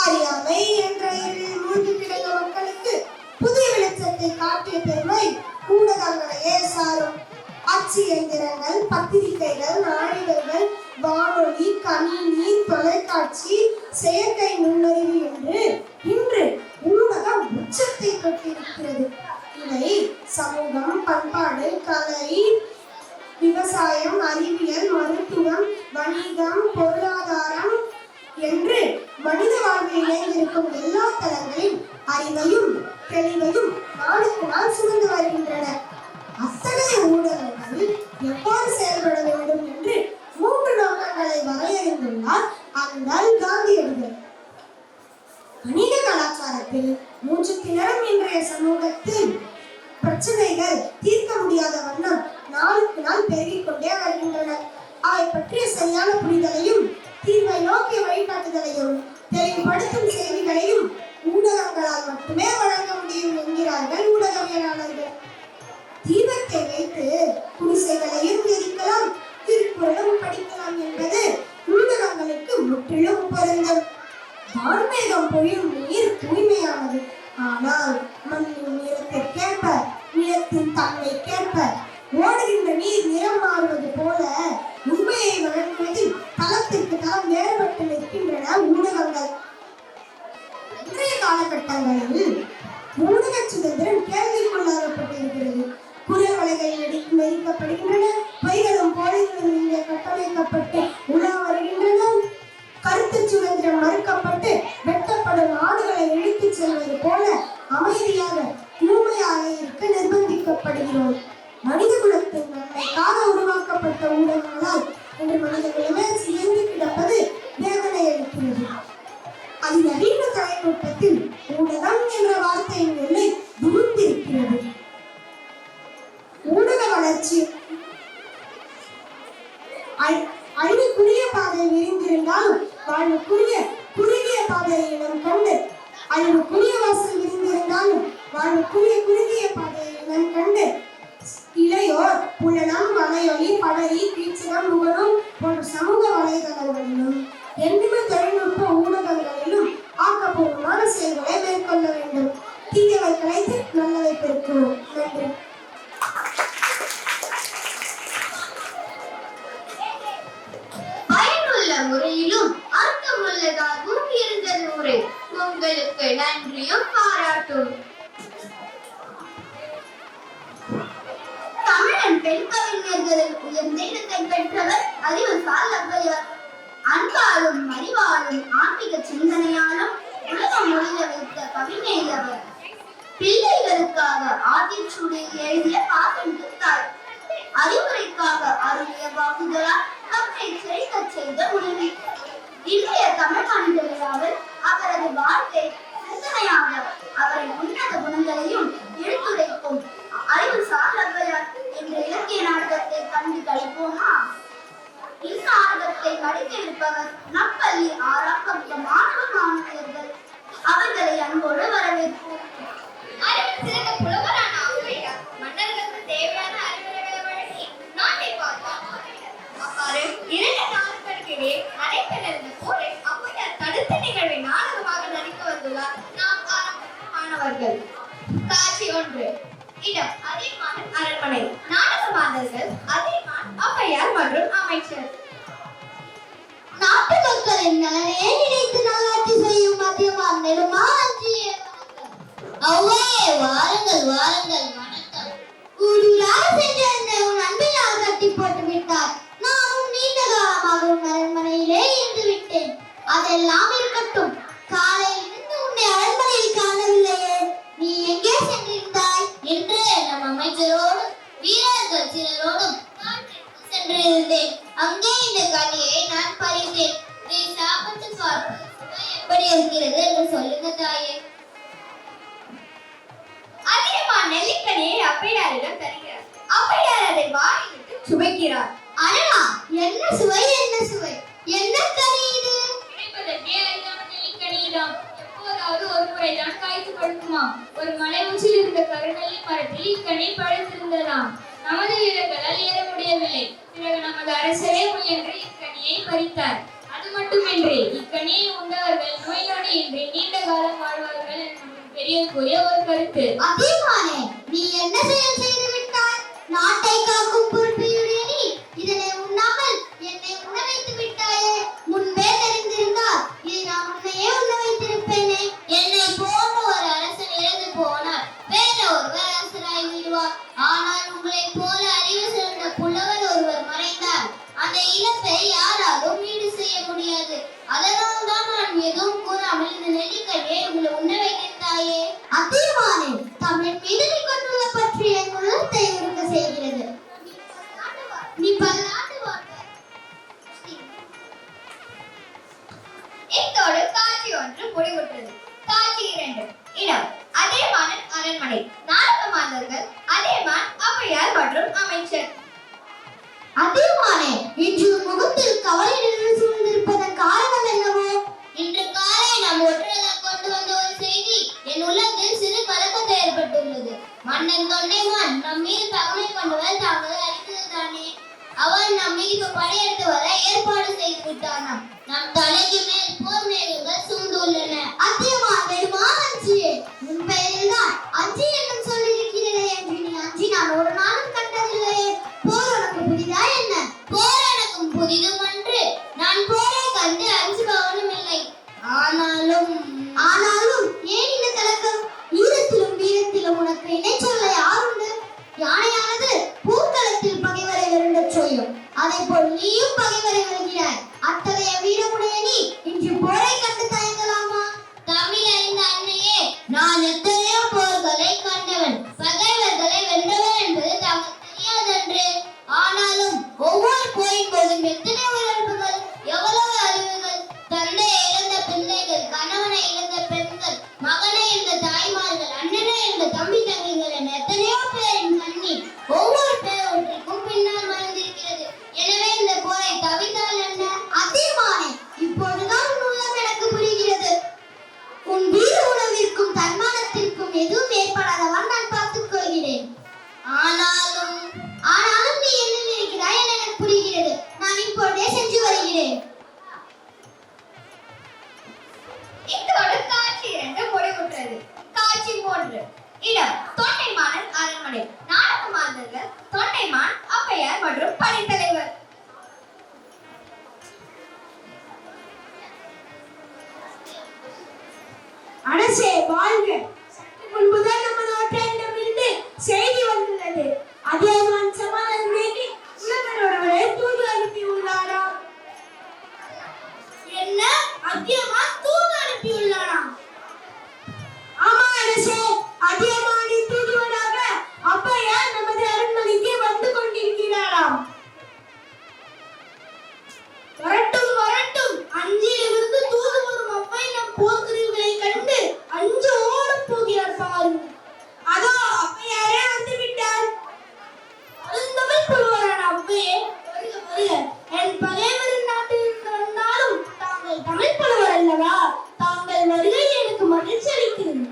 [SPEAKER 2] அறியாமை என்ற இருளில் மூழ்கி கிடந்த மக்களுக்கு புதிய வெளிச்சத்தை காட்டிய பெருமை ஊடகங்களையே சாரும். அச்சு இயந்திரங்கள், பத்திரிகைகள், நாளிதழ்கள், வானொலி, கணினி, தொலைக்காட்சி, செயற்கை நுண்ணறிவு என்று இன்று ஊடகம் உச்சத்தை தொட்டிருக்கிறது. இவை சமூகம், பண்பாடு, கலை, விவசாயம், அறிவியல், மருத்துவம், வணிகம், பொருளாதாரம் என்று மனித வாழ்வில் இணைந்திருக்கும் எல்லா தளங்களில் அறிவையும் தெளிவையும் நாளுக்கு நாள் சுமந்து வருகின்றன. அத்தகைய ஊடகங்கள் எவ்வாறு செயல்பட வேண்டும் என்று 3 நோக்கங்களை வரையறுத்துள்ளார் அண்ணல் காந்தியடிகள். வணிக கலாச்சாரத்தில் மூச்சு திணறும் இன்றைய சமூகத்தில் பிரச்சனைகள் தீர்க்க முடியாத வண்ணம் நாளுக்கு நாள் பெருகிக் கொண்டே வருகின்றன. அவை பற்றிய சரியான புரிதலையும் தீர்வை நோக்கிய வழிகாட்டுதலையும் தெளிவுபடுத்தும் செய்திகளையும் ஊடகங்களால் மட்டுமே வழங்க முடியும் என்கிறார்கள் ஊடகவியலாளர்கள். தீபத்தை வைத்து குடிசைகளையும் எரிக்கலாம், திருக்குறளும் படிக்கலாம் என்பது ஊடகங்களுக்கு முற்றிலும் பொருந்தும். வான்மேகம் பொழியும் நீர் தூய்மையானது, ஆனால் மண்ணின் நிறத்திற்கேற்ப
[SPEAKER 7] நிலத்தின் தன்மைக்கேற்ப ஓடுகின்ற நீர் நிறம் மாறுவது போல உண்மையை வழங்குவதில் தளத்திற்கு தளம் வேறுபட்டு நிற்கின்றன ஊடகங்கள். இன்றைய காலகட்டங்களில் ஊடக சுதந்திரம் கேள்விக்குள்ளாகப்பட்டிருக்கிறது. குரவலைகள் நெறிக்கப்படுகின்றன, பொய்களும் போலிகளும் இங்கே கட்டமைக்கப்பட்டு உலா வருகின்றன. கருத்து சுதந்திரம் மறுக்கப்பட்டு வெட்டப்படும் ஆடுகளை இழுத்துச் செல்வது போல அமைதியாக ஊமையாக இருக்க நிர்பந்திக்கப்படுகிறோம். மனித குலத்தின் நன்மைக்காக உருவாக்கப்பட்ட ஊடகங்களால் இன்று மனித குலமே சிதைந்து கிடப்பது வேதனை அளிக்கிறது. அதிநவீன தொழில்நுட்பத்தில் ஊடகம் என்ற வார்த்தையின் எல்லை விழுந்திருக்கிறது. ஊடக வளர்ச்சி அழிவுக்குரிய பாதை விரிந்திருந்தாலும் வாழ்வுக்குரிய குறுகிய பாதையை இனம் கண்டு அழிவுக்குரிய வாசல் விரிந்திருந்தாலும் வாழ்வுக்குரிய குறுகிய பாதையை இனம் கண்டு இளையோர் புலனம், வலையொலி, படரி, கீச்சகம், முகநூல் போன்ற சமூக வலைதளங்களிலும் எண்ணிம தொழில்நுட்ப ஊடகங்களிலும் ஆக்கப்பூர்வமான செயல்களை மேற்கொள்ள வேண்டும். தீயவை கலைத்து நல்லவை பெருக்குவோம். நன்றி.
[SPEAKER 2] பயனுள்ள முறையிலும் அர்த்தமுள்ளதாகவும் இருந்தது உரை. உங்களுக்கு நன்றியும் பாராட்டும். தமிழன் பெண் கவிஞர்களில் உயர்ந்த இடத்தை பெற்றவர் அறிவுசால் ஔவையார். அன்பாலும் அறிவாலும் ஆன்மீக சிந்தனையாலும் உலகம் மொழிய வைத்த கவிஞர் அவர். பிள்ளைகளுக்காக ஆத்திச்சூடி எழுதிய பாசம் தாய், அறிவுரைக்காக அருளிய வாக்குகளால் தம்மை செழிக்கச் செய்த உணவி. இன்றைய தமிழ் மனித விழாவில் அவரது வாழ்க்கை சிந்தனையாக அவரின் உன்னத குணங்களையும் எடுத்துரைக்கும் அறிவுசால் ஔவையார் என்ற இலக்கிய நாடகத்தை கண்டு கழிப்போமா? இந்நாடகத்தை நடிக்க இருப்பவர் நம் பள்ளி 6ஆம் வகுப்பு மாணவ மாணவியர்கள். அவர்களை அன்போடு வரவேற்போம்.
[SPEAKER 3] அறிவில் சிறந்த புலவரான ஔவையார் மன்னர்களுக்கு தேவையான அறிவுரைகளை வழங்கி நாட்டை பாதுகாத்தார். அவ்வாறு 2 நாடுகளுக்கிடையே நடைபெறிருந்த போரை ஔவையார் தடுத்த நிகழ்வை நாடகமாக நடிக்க வந்துள்ளார் நாம் மாணவர்கள். காட்சி 1. இடம் அதியமான் அரண்மனை. நாடக மாந்தர்கள் அதியமான், ஔவையார் மற்றும் அமைச்சர்.
[SPEAKER 2] நாட்டு மக்களின் நலனே நினைத்து நல்லாட்சி செய்யும் அதியமான் நெடுமாறஞ்சியே ஔவையே, வாருங்கள் வாருங்கள், வணக்கம். ஊரூராக சென்ற என்னை உன் அன்பினால் கட்டி போட்டு விட்டார். நானும் நீண்ட காலமாக உன் அரண்மனையிலே இருந்து விட்டேன். அதெல்லாம் இருக்கட்டும். காலையில் இருந்து உன்னை அரண்மனையில் காணவில்லையே, நீ எங்கே சென்றிருந்தாய்? என்று நம் அமைச்சரோடும் வீரர்கள் சிலரோடும் காட்டிற்கு சென்றிருந்தேன். அங்கே இந்த கனியை நான் பறித்தேன். இதை சாப்பிட்டு பார்த்து எப்படி இருக்கிறது என்று சொல்லுங்க தாயே.
[SPEAKER 3] அதியமான் நெல்லிக்கனியை ஔவையாரிடம் தருகிறார். ஔவையார் அதை வாயிலிட்டு சுவைக்கிறார்.
[SPEAKER 2] அடடா, என்ன சுவை, என்ன சுவை! என்ன கனி இது?
[SPEAKER 3] கிடைப்பதற்கே அரிதான நெல்லிக்கனிதான். எப்போதாவது ஒரு முறைதான் காய்த்து பழுக்குமாம். ஒரு மலை உச்சியில் இருந்த கருநெல்லி மரத்தில் இக்கனி பழுத்திருந்ததாம். நமது வீரர்களால் ஏற முடியவில்லை. பிறகு நமது அரசரே முயன்று இக்கனியை பறித்தார். அது மட்டுமின்றி இக்கனியை உண்டவர்கள் நோய் நொடியின்றி நீண்ட காலம் வாழ்வார்கள் என்ற பெரியவருக்குரிய ஒரு கருத்து.
[SPEAKER 2] அதியமானே, நீ என்ன செயல் செய்து விட்டாய்? நாட்டை காக்கும் பொறுப்பையுடைய நீ இதனை உண்ணாமல் என்னை உண்ண வைத்து விட்டாயே. முன்பே தெரிந்திருந்தால் இதை நான் உன்னையே உண்ண வைத்திருப்பேனே. என்னை போன்ற ஒரு அரசன் இறந்து போனார், வேற ஒருவர் அரசராய் விடுவார். ஆனால் உங்களை போல அறிவு சிறந்த புலவர் ஒருவர் மறைந்தார். அந்த இழப்பை யாராலும் ஈடு செய்ய முடியாது. அதனால் தான் நான் எதுவும் கூறாமல் இந்த நெல்லிக்கனியை உங்களை உண்ண வைத்தாயே. அதியமானே, தமிழ் மீது நீ கொண்டுள்ள பற்றி என் உள்ளத்தை உருக செய்கிறது. நீ பல்லாண்டு வாழ்க.
[SPEAKER 3] இத்தோடு காட்சி 1 முடிவுற்றது. காட்சி 2. இடம் அதியமான் அரண்மனை. நாடக மாந்தர்கள் அதியமான், ஔவையார் மற்றும் அமைச்சர்.
[SPEAKER 2] அதியமானே, இன்று முகத்தில் கவலை நின்று சூழ்ந்திருப்பதன் காரணம் என்னவோ? இன்று காலை நாம் ஒற்றர்கள் கொண்டு வந்த ஒரு செய்தி என் உள்ளத்தில் சிறு கலக்கத்தை ஏற்பட்டுள்ளது. மன்னன் தொண்டைமான் நம் மீது பகமை கொண்டவர் தாங்கள் அறிந்ததுதானே. அவன் நம் மீது படையெடுத்து வர ஏற்பாடு செய்து விட்டானாம். நம் தலைக்கு மேல் போர் மேகங்கள் சூழ்ந்துள்ளன. அதியமான் நெடுமாறஞ்சியே, உன் பெயரில் தான் அஞ்சி என்னும் சொல்லிருக்கிறதே என்று நீ கவனம் இல்லை. ஆனாலும் ஏன் இந்த கலக்கம்? ஈரத்திலும் வீரத்திலும் உனக்கு இணை சொல்ல யாருண்டு? யானையானது பூக்களத்தில் பகைவரை விருண்டச் சொல்லும். அதை போல் நீயும் பகைவரை வருகிறாய். அத்தகைய வீரமுடைய நீ இன்று போரை கண்டு தயங்கலாமா? தமிழ் அறிந்த அன்னையே, நான் எத்தனையோ போர்களை கண்டவன், பகைவர்களை வென்றவன் என்பது தமக்கு தெரியாதன்று. ஆனாலும் ஒவ்வொரு போரின் போதும் எத்தனை உயிரிழப்புகள், எவ்வளவு அழிவுகள்! தந்தையை இழந்த பிள்ளைகள், கணவனை இழந்த பெண்கள், மகனை இழந்த தாய்மார்கள், அண்ணனை இழந்த தம்பி தங்கைகள் என எத்தனையோ பேரின் கண்ணீர் ஒவ்வொரு பேரொன்றுக்கும் பின்னால் மறைந்திருக்கிறது. எனவே இந்த போரை தவிர்த்தால் என்ன? அதிகமானே, இப்போதுதான் உன் உள்ளம் எனக்கு புரிகிறது. உன் வீர உணவிற்கும் தன்மானத்திற்கும் எதுவும் ஏற்படாதவன் நான் பார்த்துக் கொள்கிறேன். ஆனாலும் நீ என்ன நினைக்கிறாய் என எனக்கு புரிகிறது. நான் இப்போதே சென்று வருகிறேன்.
[SPEAKER 3] இத்தோடு காட்சி 2 முடிவுற்றது. காட்சி 3. இடம் தொண்டைமான் அரண்மனை. நாடக மாந்தர்கள் தொண்டைமான், ஔவையார் மற்றும் படைத்தலைவர்.
[SPEAKER 7] அரசே வாழ்க. சற்று முன்புதான் நமது ஒற்றையிடமிருந்து செய்தி வந்துள்ளது. அதியமான் சமாதானம் வேண்டி உழவர் ஒருவரை தூது அனுப்பியுள்ளாராம்.
[SPEAKER 2] என்ன? அதியமான் தூது அனுப்பியுள்ளாராம்?
[SPEAKER 7] ஆமா அரசே, அதியமானின் தூதுவராக ஔவையார் நமது அரண்மனைக்கு வந்து கொண்டிருக்கிறாராம்.
[SPEAKER 2] வரட்டும். அஞ்சிலிருந்து தூது வரும் ஔவை நம் போர்க்குருவிகளை கண்டு அஞ்சு ஓடப் போகிறார் பாரு.
[SPEAKER 7] அதோ ஔவையாரே வந்து விட்டார்.
[SPEAKER 2] அருந்தமிழ் புலவரான ஔவையே, வருக. என் பகைவரின் நாட்டிலிருந்து வந்தாலும் தாங்கள் தமிழ் புலவர் அல்லவா? தாங்கள் வருகை எனக்கு மகிழ்ச்சி அளிக்கிறது.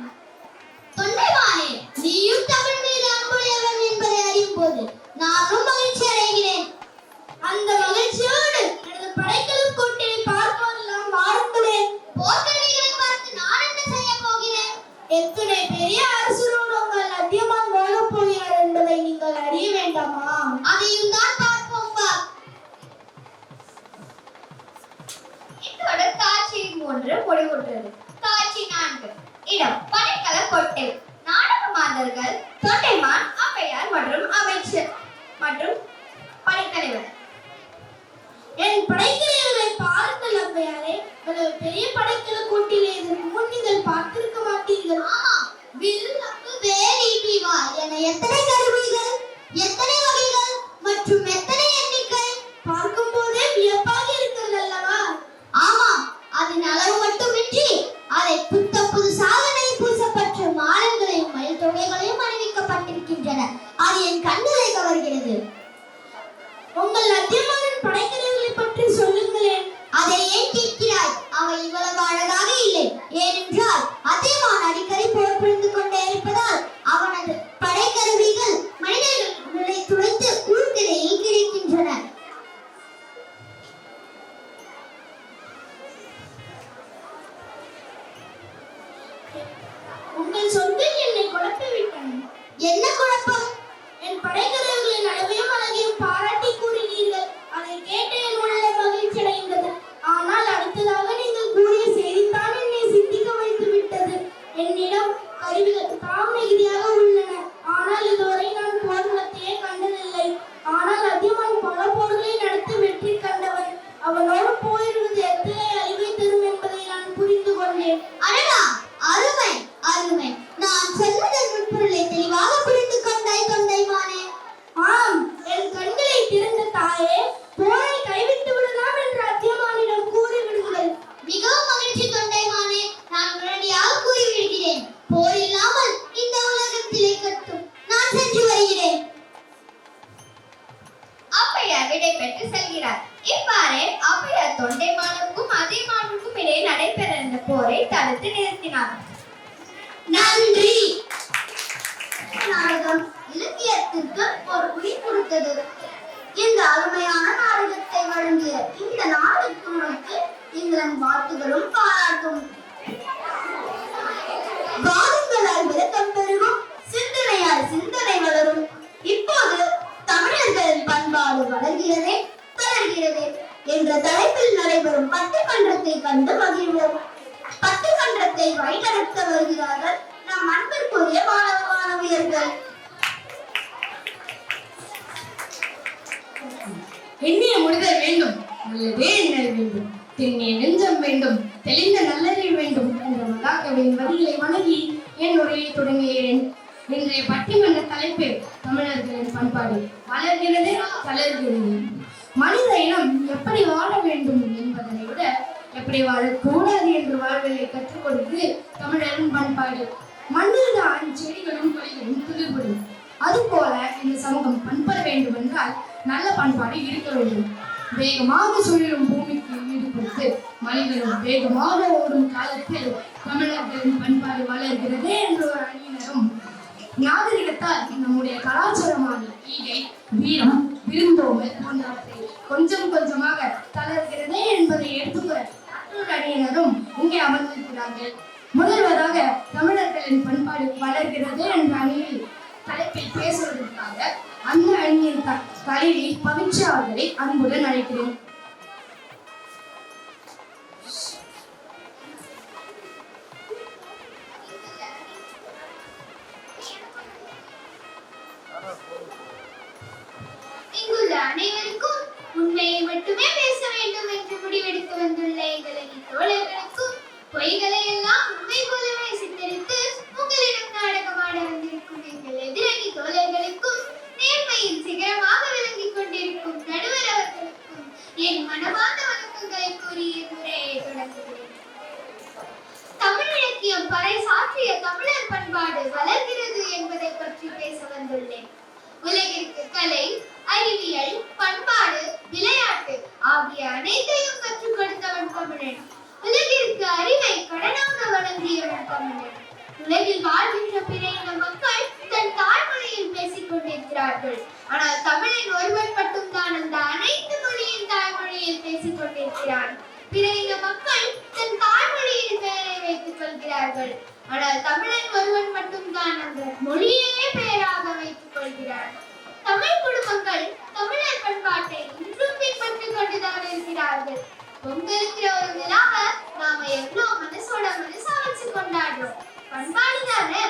[SPEAKER 2] தொண்டைமானே, நீயும் தமிழ் மீது அன்புடையவன் என்பதை அறியும் போது நானும் மகிழ்ச்சி அடைகிறேன். அந்த மகிழ்ச்சியோடு எனது படைக்கலம் கோட்டையை பார்ப்பதெல்லாம் வாருங்களே. போர்க்கருவிகளை பார்த்து நான் என்ன செய்ய போகிறேன்? எத்தனை பெரிய அரசரோடு உங்கள் அதியமான் வாழப் போகிறார் என்பதை நீங்கள் அறிய வேண்டாமா? அதையும் தான் பார்ப்போம் வா.
[SPEAKER 3] இத்தோடு காட்சி 3 முடிவுற்றது. காட்சி 4. இடம் படைக்கல கோட்டை. நாடக மாந்தர்கள் தொண்டைமான், ஔவையார் மற்றும் அமைச்சர் மற்றும் படைத்தலைவர்.
[SPEAKER 2] என் படைக்கலைகளை பாருங்கள் ஔவையாரே. இவ்வளவு பெரிய படைக்கல கோட்டிலே இதற்கு முன் நீங்கள் பார்த்திருக்க மாட்டீர்கள். ஆமா, வில், அம்பு, வேல், ஈட்டி, வாள் என எத்தனை கருவிகள், எத்தனை வகைகள் மற்றும் எத்தனை எண்ணிக்கை! பார்க்கும் போதே வியப்பாக இருக்கிறது அல்லவா? ஆமா, அதன் அளவு மட்டுமின்றி அதை புதுசாக பூசப்பட்ட மாடல்களையும் மயில் தொகைகளையும் அணிவிக்கப்பட்டிருக்கின்றன. அது என் கண்களை கவர்கிறது. உங்கள் அதியமானின் படைக்கலைகளை பற்றி சொல்லுங்களேன். அதை ஏன் கேட்கிறாய்? அவை இவ்வளவு அழகாக இல்லை. ஏனென்றால் அதியமான் அடிக்கடி போர் புரிந்து கொண்டே இருப்பதால் அவனது படைக்கருவிகள் மனிதர்களை துளைத்து உள்கிடையில் கிடைக்கின்றன. உங்கள் சொற்கள் என்னை குழப்பிவிட்டன. என்ன குழப்பம்? என் படைக்கருவிகளின் அளவையும் அழகையும் பாராட்டி கூறினீர்கள். அதை கேட்டு என் உள்ள மகிழ்ச்சி அடைந்தது. ஆனால் அடுத்ததாக நீங்கள் கூறிய செய்தித்தான் என்னை சிந்திக்க வைத்து விட்டது. என்னிடம் கருவிகள் தாம் மிகுதியாக உள்ளன. ஆனால் இதுவரை நான் போர்க்களத்தையே கண்டதில்லை. ஆனால் அதியமான் பல போர்களை நடத்தி வெற்றி கண்டவன். அவனோடு போயிடுவது எத்தனை அழிவை தரும் என்பதை நான் புரிந்து கொண்டேன். அடடா, அருமை. நான் சொல்வதன் உட்பொருளை தெளிவாக புரிந்து கொண்டாய் தொண்டைமானே. ஆம், என் கண்களை திறந்த தாயே, போரை கைவிட்டு விடலாம் என்று அதியமானிடம் கூறிவிடுங்கள். மிகவும் மகிழ்ச்சி தொண்டைமானே, நான் உடனடியாக கூறிவிடுகிறேன். போர் இல்லாமல் இந்த உலகத்திலே கட்டும். நான் சென்று வருகிறேன்.
[SPEAKER 3] ஔவையார் விடை பெற்று செல்கிறார். இவ்வாறே ஔவையார் தொண்டைமானுக்கும் அதியமானுக்கும் இடையே நடைபெற இருந்த போரை தடுத்து நிறுத்தினார்.
[SPEAKER 2] நன்றி. நாடகம் இலக்கியத்திற்கு ஒரு உயிர் கொடுத்தது. இந்த அருமையான நாடகத்தை வழங்கிய இந்த நாடகத்திற்கு எங்களின் வாழ்த்துகளும் பாராட்டும். வாதங்களால் விளக்கம் பெருகும், சிந்தனையால் சிந்தனை வளரும். இப்போது தமிழர்களின் பண்பாடு வளர்கிறதே தொடர்கிறதே என்ற தலைப்பில் நடைபெறும் பட்டிமன்றத்தை கண்டு கண்டு மகிழ்வோம். பட்டிமன்றத்தை வழிநடத்த வருகிறார்கள் நம் அன்பிற்குரிய மாணவ மாணவியர்கள்.
[SPEAKER 5] எண்ணிய முடிதல் வேண்டும், நல்லதே எண்ணல் வேண்டும், தென்னிய நெஞ்சம் வேண்டும், தெளிந்த நல்லறிவு வேண்டும் என்ற மகாகவியின் வரிகளை வணங்கி என் உரையை தொடங்குகிறேன். இன்றைய பட்டிமன்ற தலைப்பு தமிழர்களின் பண்பாடு வளர்கிறது தளர்கிறது. மனித இனம் எப்படி வாழ வேண்டும் என்பதனை விட எப்படி வாழக்கூடாது என்று வாழ்வதை கற்றுக் கொடுத்து தமிழரின் பண்பாடு. மண்ணில் தான் செடிகளும் கொடிகளும் துளிர்படும். அதுபோல இந்த சமூகம் பண்பட வேண்டும் என்றால் நல்ல பண்பாடு இருக்க வேண்டும். வேகமாக சுழலும் பூமிக்கு ஈடு கொடுத்து மனிதனும் வேகமாக ஓடும் காலத்தில் தமிழர்களின் பண்பாடு வளர்கிறது என்ற ஒரு அணியினரும் நாகரிகத்தால் நம்முடைய கலாச்சாரமான ஈகை, வீரம், விருந்தோம்பல் போன்றவற்றை கொஞ்சம் கொஞ்சமாக தளர்கிறது என்பதை எடுத்துக்கூற மற்றொரு அணியினரும் இங்கே அமர்ந்திருக்கிறார்கள். முதல்வராக தமிழர்களின் பண்பாடு வளர்கிறது என்ற அணியில் தலைப்பில் பேசுவதற்காக அந்த அணியின் தலைவி பவித்ரா அவர்களை அன்புடன் அழைக்கிறேன்.
[SPEAKER 2] இங்குள்ள அனைவருக்கும் உண்மையை மட்டுமே பேச வேண்டும் என்று முடிவெடுத்து வந்துள்ள எங்களது தோழர்களுக்கும் பொய்களை எல்லாம் உண்மை போலவே சித்தரித்து உங்களிடம் நாடகமாட வந்திருக்கும் எங்கள் எதிரணி தோழர்களுக்கும் நேர்மையின் சிகரமாக விளங்கிக் கொண்டிருக்கும் நடுவர் அவர்களுக்கும் என் மனமார்ந்த வணக்கங்களை கூறி உரையை தொடங்குகிறேன். தமிழ் இலக்கியம் பறை சாற்றிய தமிழர் பண்பாடு வளர்கிறது என்பதை பற்றி பேச வந்துள்ளேன். உலகிற்கு கலை, அறிவியல், பண்பாடு, விளையாட்டு ஆகிய அனைத்தையும் கற்றுக் கொடுத்தவன் தமிழன். உலகிற்கு அறிவை கடனாக வழங்கியவன் தமிழன். உலகில் வாழ்கின்ற பிற இன மக்கள் தன் தாய்மொழியில் பேசிக் கொண்டிருக்கிறார்கள். ஆனால் தமிழன் ஒருவன் மட்டும்தான் அந்த அனைத்து மொழியின் தாய்மொழியில் பேசிக் கொண்டிருக்கிறான். பிற இன மக்கள் தன் தாய்மொழியில் பெயரை வைத்துக் கொள்கிறார்கள். ஆனால் தமிழன் ஒருவன் மட்டும்தான் அந்த மொழியே பெயராக வைத்துக் கொள்கிறார். தமிழ் குடும்பங்கள் தமிழர் பண்பாட்டை இன்றும் பின்பற்றிக் கொண்டுதான் இருக்கிறார்கள். பொங்கலுங்கிற ஒரு விழாவை நாம எவ்வளவு மனசோட மனசா வச்சு கொண்டாடுறோம். பண்பாடு தானே.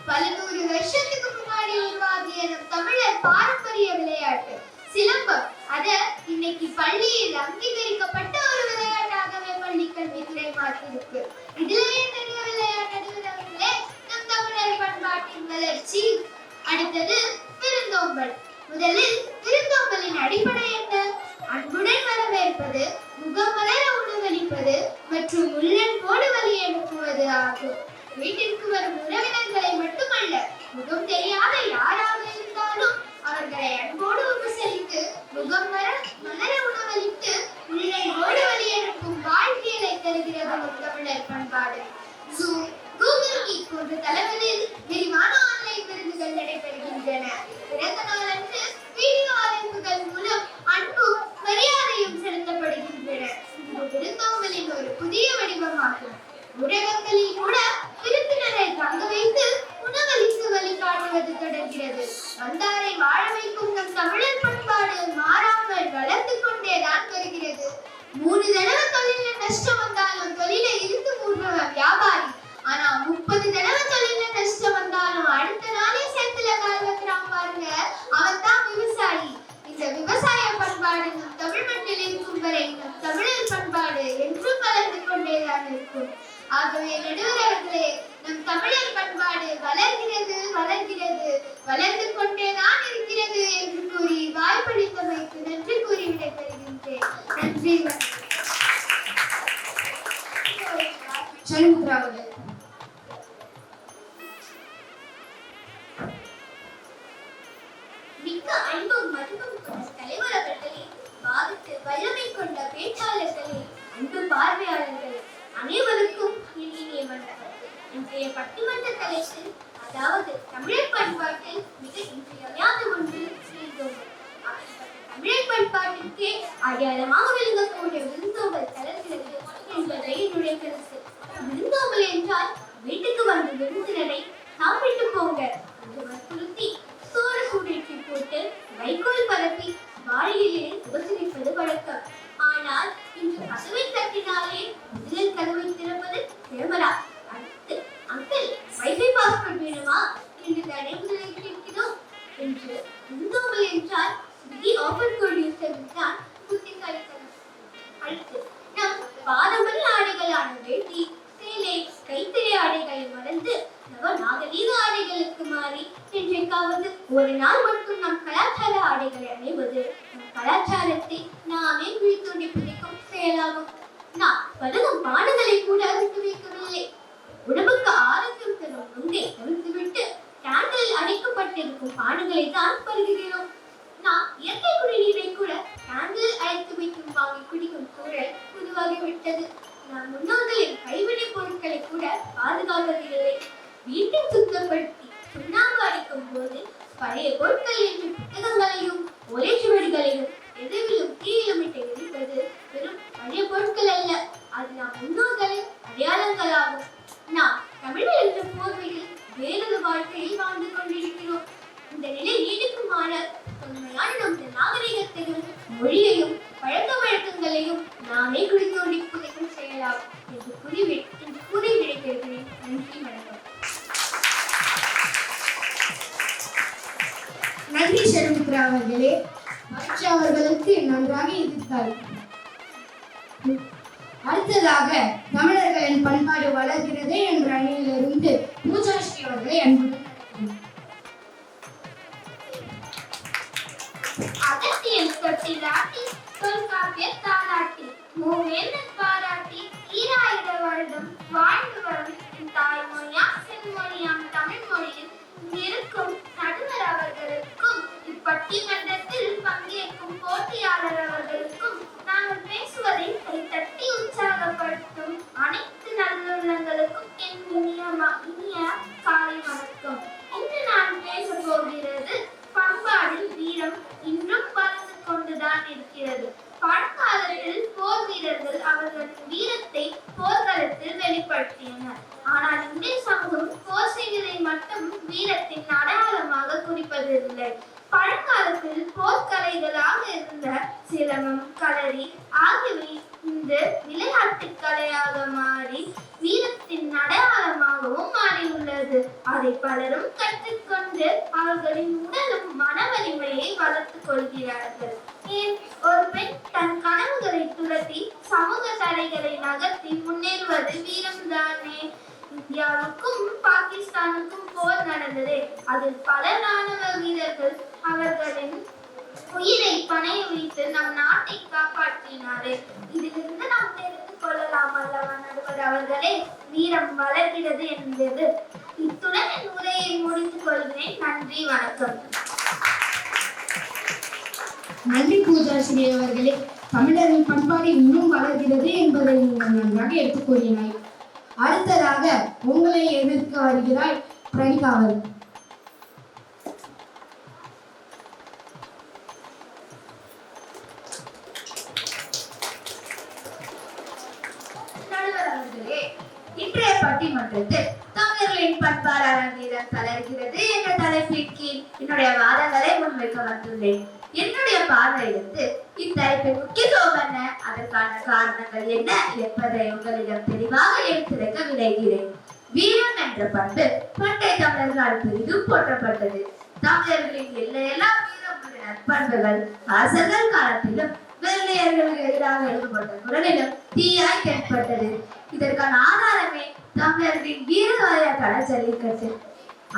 [SPEAKER 2] பல 100 வருஷத்துக்கு முன்னாடி உருவாகிய நம் தமிழர் பாரம்பரிய விளையாட்டு சிலம்பம். அத இன்னைக்கு பள்ளியில் அங்கீகரிக்கப்பட்ட ஒரு விளையாட்டாகவே பள்ளி கல்வித்துறை மாற்றிருக்கு. இதுலயே நிறைய விளையாட்டுகளே நம் தமிழர் பண்பாட்டின் வளர்ச்சி. அடுத்தது விருந்தோம்பல். முதலில் விருந்தோம்பலின் அடிப்படை என்ன? அன்புடன் வரவேற்பது, முகமலர உணவளிப்பது மற்றும் உள்ளன்போடு வழி அனுப்புவது ஆகும். வீட்டிற்கு வரும் உறவினர்களை மட்டுமல்ல, முகம் தெரியாத யாராக இருந்தாலும் அவர்களை அன்போடு உபசரித்து முகம் மலர உணவளித்து உள்ளன்போடு வழி அனுப்பும் வாழ்வியலை தருகிறது தமிழர் பண்பாடு. ஜூம், கூகுள் மீட் போன்ற தளங்களில் விரிவான ஆன்லைன் விருதுகள் நடைபெறுகின்றன. பிறந்த நாளன்று வீடியோ அழைப்புகள் மூலம் அன்பும் மரியாதையும் செலுத்தப்படுகின்றன. இது விருந்தோம்பலின் ஒரு புதிய வடிவமாகும். ஊடகங்களில் கூட விருந்தினரை தங்க வைத்து உணவளித்து வழிகாட்டுவது தொடர்கிறது. வந்தாரை வாழ வைக்கும் நம் தமிழர் பண்பாடு மாறாமல் வளர்ந்து கொண்டேதான் வருகிறது. 3 தடவை தொழில நஷ்டம் வந்தாலும் தொழில இருந்து மூடுறவன் வியாபாரி. ஆனா 30 தடவை தொழில நஷ்டம் வந்தாலும் அடுத்த நாளே சேத்துல கால் வைக்கிறான் பாருங்க, அவன் தான் விவசாயி. இந்த விவசாய பண்பாடு நம் தமிழ் மண்ணில் இருக்கும் வரை நம் தமிழர் பண்பாடு என்றும் வளர்ந்து கொண்டேதான் இருக்கும். ஆகவே நடுவர்களே, நம் தமிழர் பண்பாடு வளர்கிறது வளர்கிறது வளர்ந்து கொண்டேதான் இருக்கிறது என்று கூறி வாய்ப்பளித்தமைக்கு நன்றி கூறி விடைபெறுகின்றேன். நன்றி.
[SPEAKER 5] சண்முகா அவர்கள்.
[SPEAKER 2] மிக்க அன்பும் மதிப்பும் கொண்ட தலைவர் அவர்களே, வாதத்து வல்லமை கொண்ட பேச்சாளர்களே, அன்பு பார்வையாளர்களே, அனைவருக்கும் இனிய வணக்கம். இன்றைய பட்டிமன்ற தலைப்பில், அதாவது தமிழர் பண்பாட்டில் மிக இன்றியமையாத ஒன்று விருந்தோம்பல். தமிழர் பண்பாட்டிற்கே அடையாளமாக விளங்கக்கூடிய விருந்தோம்பல் தளர்கிறது என்பதை என்னுடைய கருத்து. விருந்தோம்பல் என்றால் வீட்டுக்கு வந்த விருந்தினரை சாப்பிட்டு போங்க என்று வற்புறுத்தி சோறு சூடைக்கு போட்டு வைக்கோல் பரப்பி வாழையிலே உபசரிப்பது வழக்கம். ஆனால் இன்று கதவை தட்டினாலே முதலில் ஒரு நாள் மட்டும் நம் கலாச்சார ஆடைகளை அணிவது நம் கலாச்சாரத்தை நாமே விழித்தோண்டி பிடிக்கும் செயலாகும். நான் பருகும் பானங்களை கூட விட்டு வைக்கவில்லை. உடம்புக்கு ஆரோக்கியம் தரும் நுங்கை தவிர்த்துவிட்டு கேண்டில் அடைக்கப்பட்டிருக்கும் பானங்களை தான் பருகுகிறோம். நான் இயற்கை குடிநீரை கூட கேண்டில் அடைத்து வைக்கும் வாங்கி குடிக்கும் சூழல் உருவாகிவிட்டது. நான் முன்னோர்களின் கைவினை பொருட்களை கூட பாதுகாப்பதில்லை. வீட்டை சுத்தப்படுத்தி சுண்ணாம்பு அடிக்கும் போது பழைய பொருட்கள் என்று புத்தகங்களையும் ஒரே சுவடிகளையும் எதிரிலும் கீழிலும் இட்டு எரிப்பது வெறும் பழைய பொருட்கள் அல்ல, அது நாம் முன்னோர்களின் அடையாளங்களாகும். நாம் தமிழ் என்ற போர்வையில் வேறொரு வாழ்க்கையில் வாழ்ந்து கொண்டிருக்கிறோம். இந்த நிலை நீடிக்குமான தொன்மையான நமது நாகரிகத்தையும் மொழியையும் பழக்க வழக்கங்களையும் நாமே குறித்தோண்டி புதைக்கும் செயலாகும் என்று கூறி விடைபெறுகிறேன். நன்றி, வணக்கம்.
[SPEAKER 5] நன்றி ஷர்மித்ரா அவர்களே. மகிழ்ச்சி அவர்களுக்கு நன்றாக எதிர்த்தார். அடுத்ததாக தமிழர்களின் பண்பாடு வளர்கிறது என்ற அணியிலிருந்து பூஜாஸ்ரீ அவர்களை அன்புடன்
[SPEAKER 2] அகத்தியன் தொட்டிலாட்டி தொல்காப்பிய தாலாட்டி மூவேந்தன் பாராட்டி ஈராயிர வருடம் வாழ்ந்து வரும் என் தாய்மொழியாம் செம்மொழியாம் தமிழ் மொழியில் இருக்கும் நடுவர் அவர்களுக்கும் இப்பட்டிமன்றத்தில் பங்கேற்கும் போட்டியாளர் அவர்களுக்கும் நாங்கள் பேசுவதை கைத்தட்டி உற்சாகப்படுத்தும் அனைத்து நல்லுள்ளங்களுக்கும் என் இனிய காலை வணக்கம். இன்று நான் பேச போகிறது பண்பாடில் வீரம் இன்றும் வளர்ந்து கொண்டுதான் இருக்கிறது. பழங்காலத்தில் போர் வீரர்கள் அவர்களின் வீரத்தை போர்க்களத்தில் வெளிப்படுத்தினர். ஆனால் இந்திய சமூகம் போர் செய்வதை மட்டும் வீரத்தின் அடையாளமாக குறிப்பதில்லை. பழங்காலத்தில் போர்க்கலைகளாக இருந்த சிலம்பம், களரி ஆகியவை இந்த விளையாட்டு கலையாக மாறி வீரத்தின் அடையாளமாகவும் மாறியுள்ளது. அதை பலரும் கற்றுக்கொண்டு அவர்களின் உடலும் மன வலிமையை வளர்த்துக் கொள்கிறார்கள். ஏன் ஒரு பெண் தன் கனவுகளை துரத்தி சமூக தடைகளை நகர்த்தி முன்னேறுவது வீரம்தானே. இந்தியாவுக்கும் பாகிஸ்தானுக்கும் போர் நடந்தது. அதில் பல ராணுவ வீரர்கள் அவர்களின் உயிரை பணைய வைத்து நம் நாட்டை காப்பாற்றினாரே. இதிலிருந்து நாம் தெரிந்து கொள்ளலாம் அல்லவா நடுவர் அவர்களே, வீரம் வளர்கிறது என்பது. இத்துடன் என் உரையை முடித்து கொள்கிறேன். நன்றி, வணக்கம்.
[SPEAKER 5] நன்றி பூஜாஸ்ரீ அவர்களே. தமிழரின் பண்பாடு இன்னும் வளர்கிறது என்பதை நீங்கள் நன்றாக எடுத்துக் கூறினாய். அடுத்ததாக உங்களை எதிர்க்க வருகிறாய் பிரணிகா அவர்கள்.
[SPEAKER 1] இன்றைய பட்டிமன்றத்தில் தமிழர்களின் பண்பாடு அரங்கேறம் தளர்கிறது என்ற தலைப்பின் கீழ் என்னுடைய வாதங்களை முன்வைக்க வந்துள்ளேன். என்னுடைய பார்வையிலிருந்து இத்தலைப்பின் முக்கியத்துவம் என்ன, அதற்கான காரணங்கள் என்ன என்பதை உங்களிடம் தெளிவாக எடுத்துரைக்க விளைகிறேன். வீரம் என்ற பண்பு பண்டைய தமிழர்களால் பெரிதும் போற்றப்பட்டது. தமிழர்களின் எல்லையெல்லாம் வீரம் உள்ள நற்பண்புகள் அரசர்கள் காலத்திலும் வெள்ளையர்களுக்கு எதிராக எழுதப்பட்ட குரலிலும் தீயாய் தென்பட்டது. இதற்கான ஆதாரமே தமிழர்களின் வீரவாரியான ஜல்லிக்கட்டு.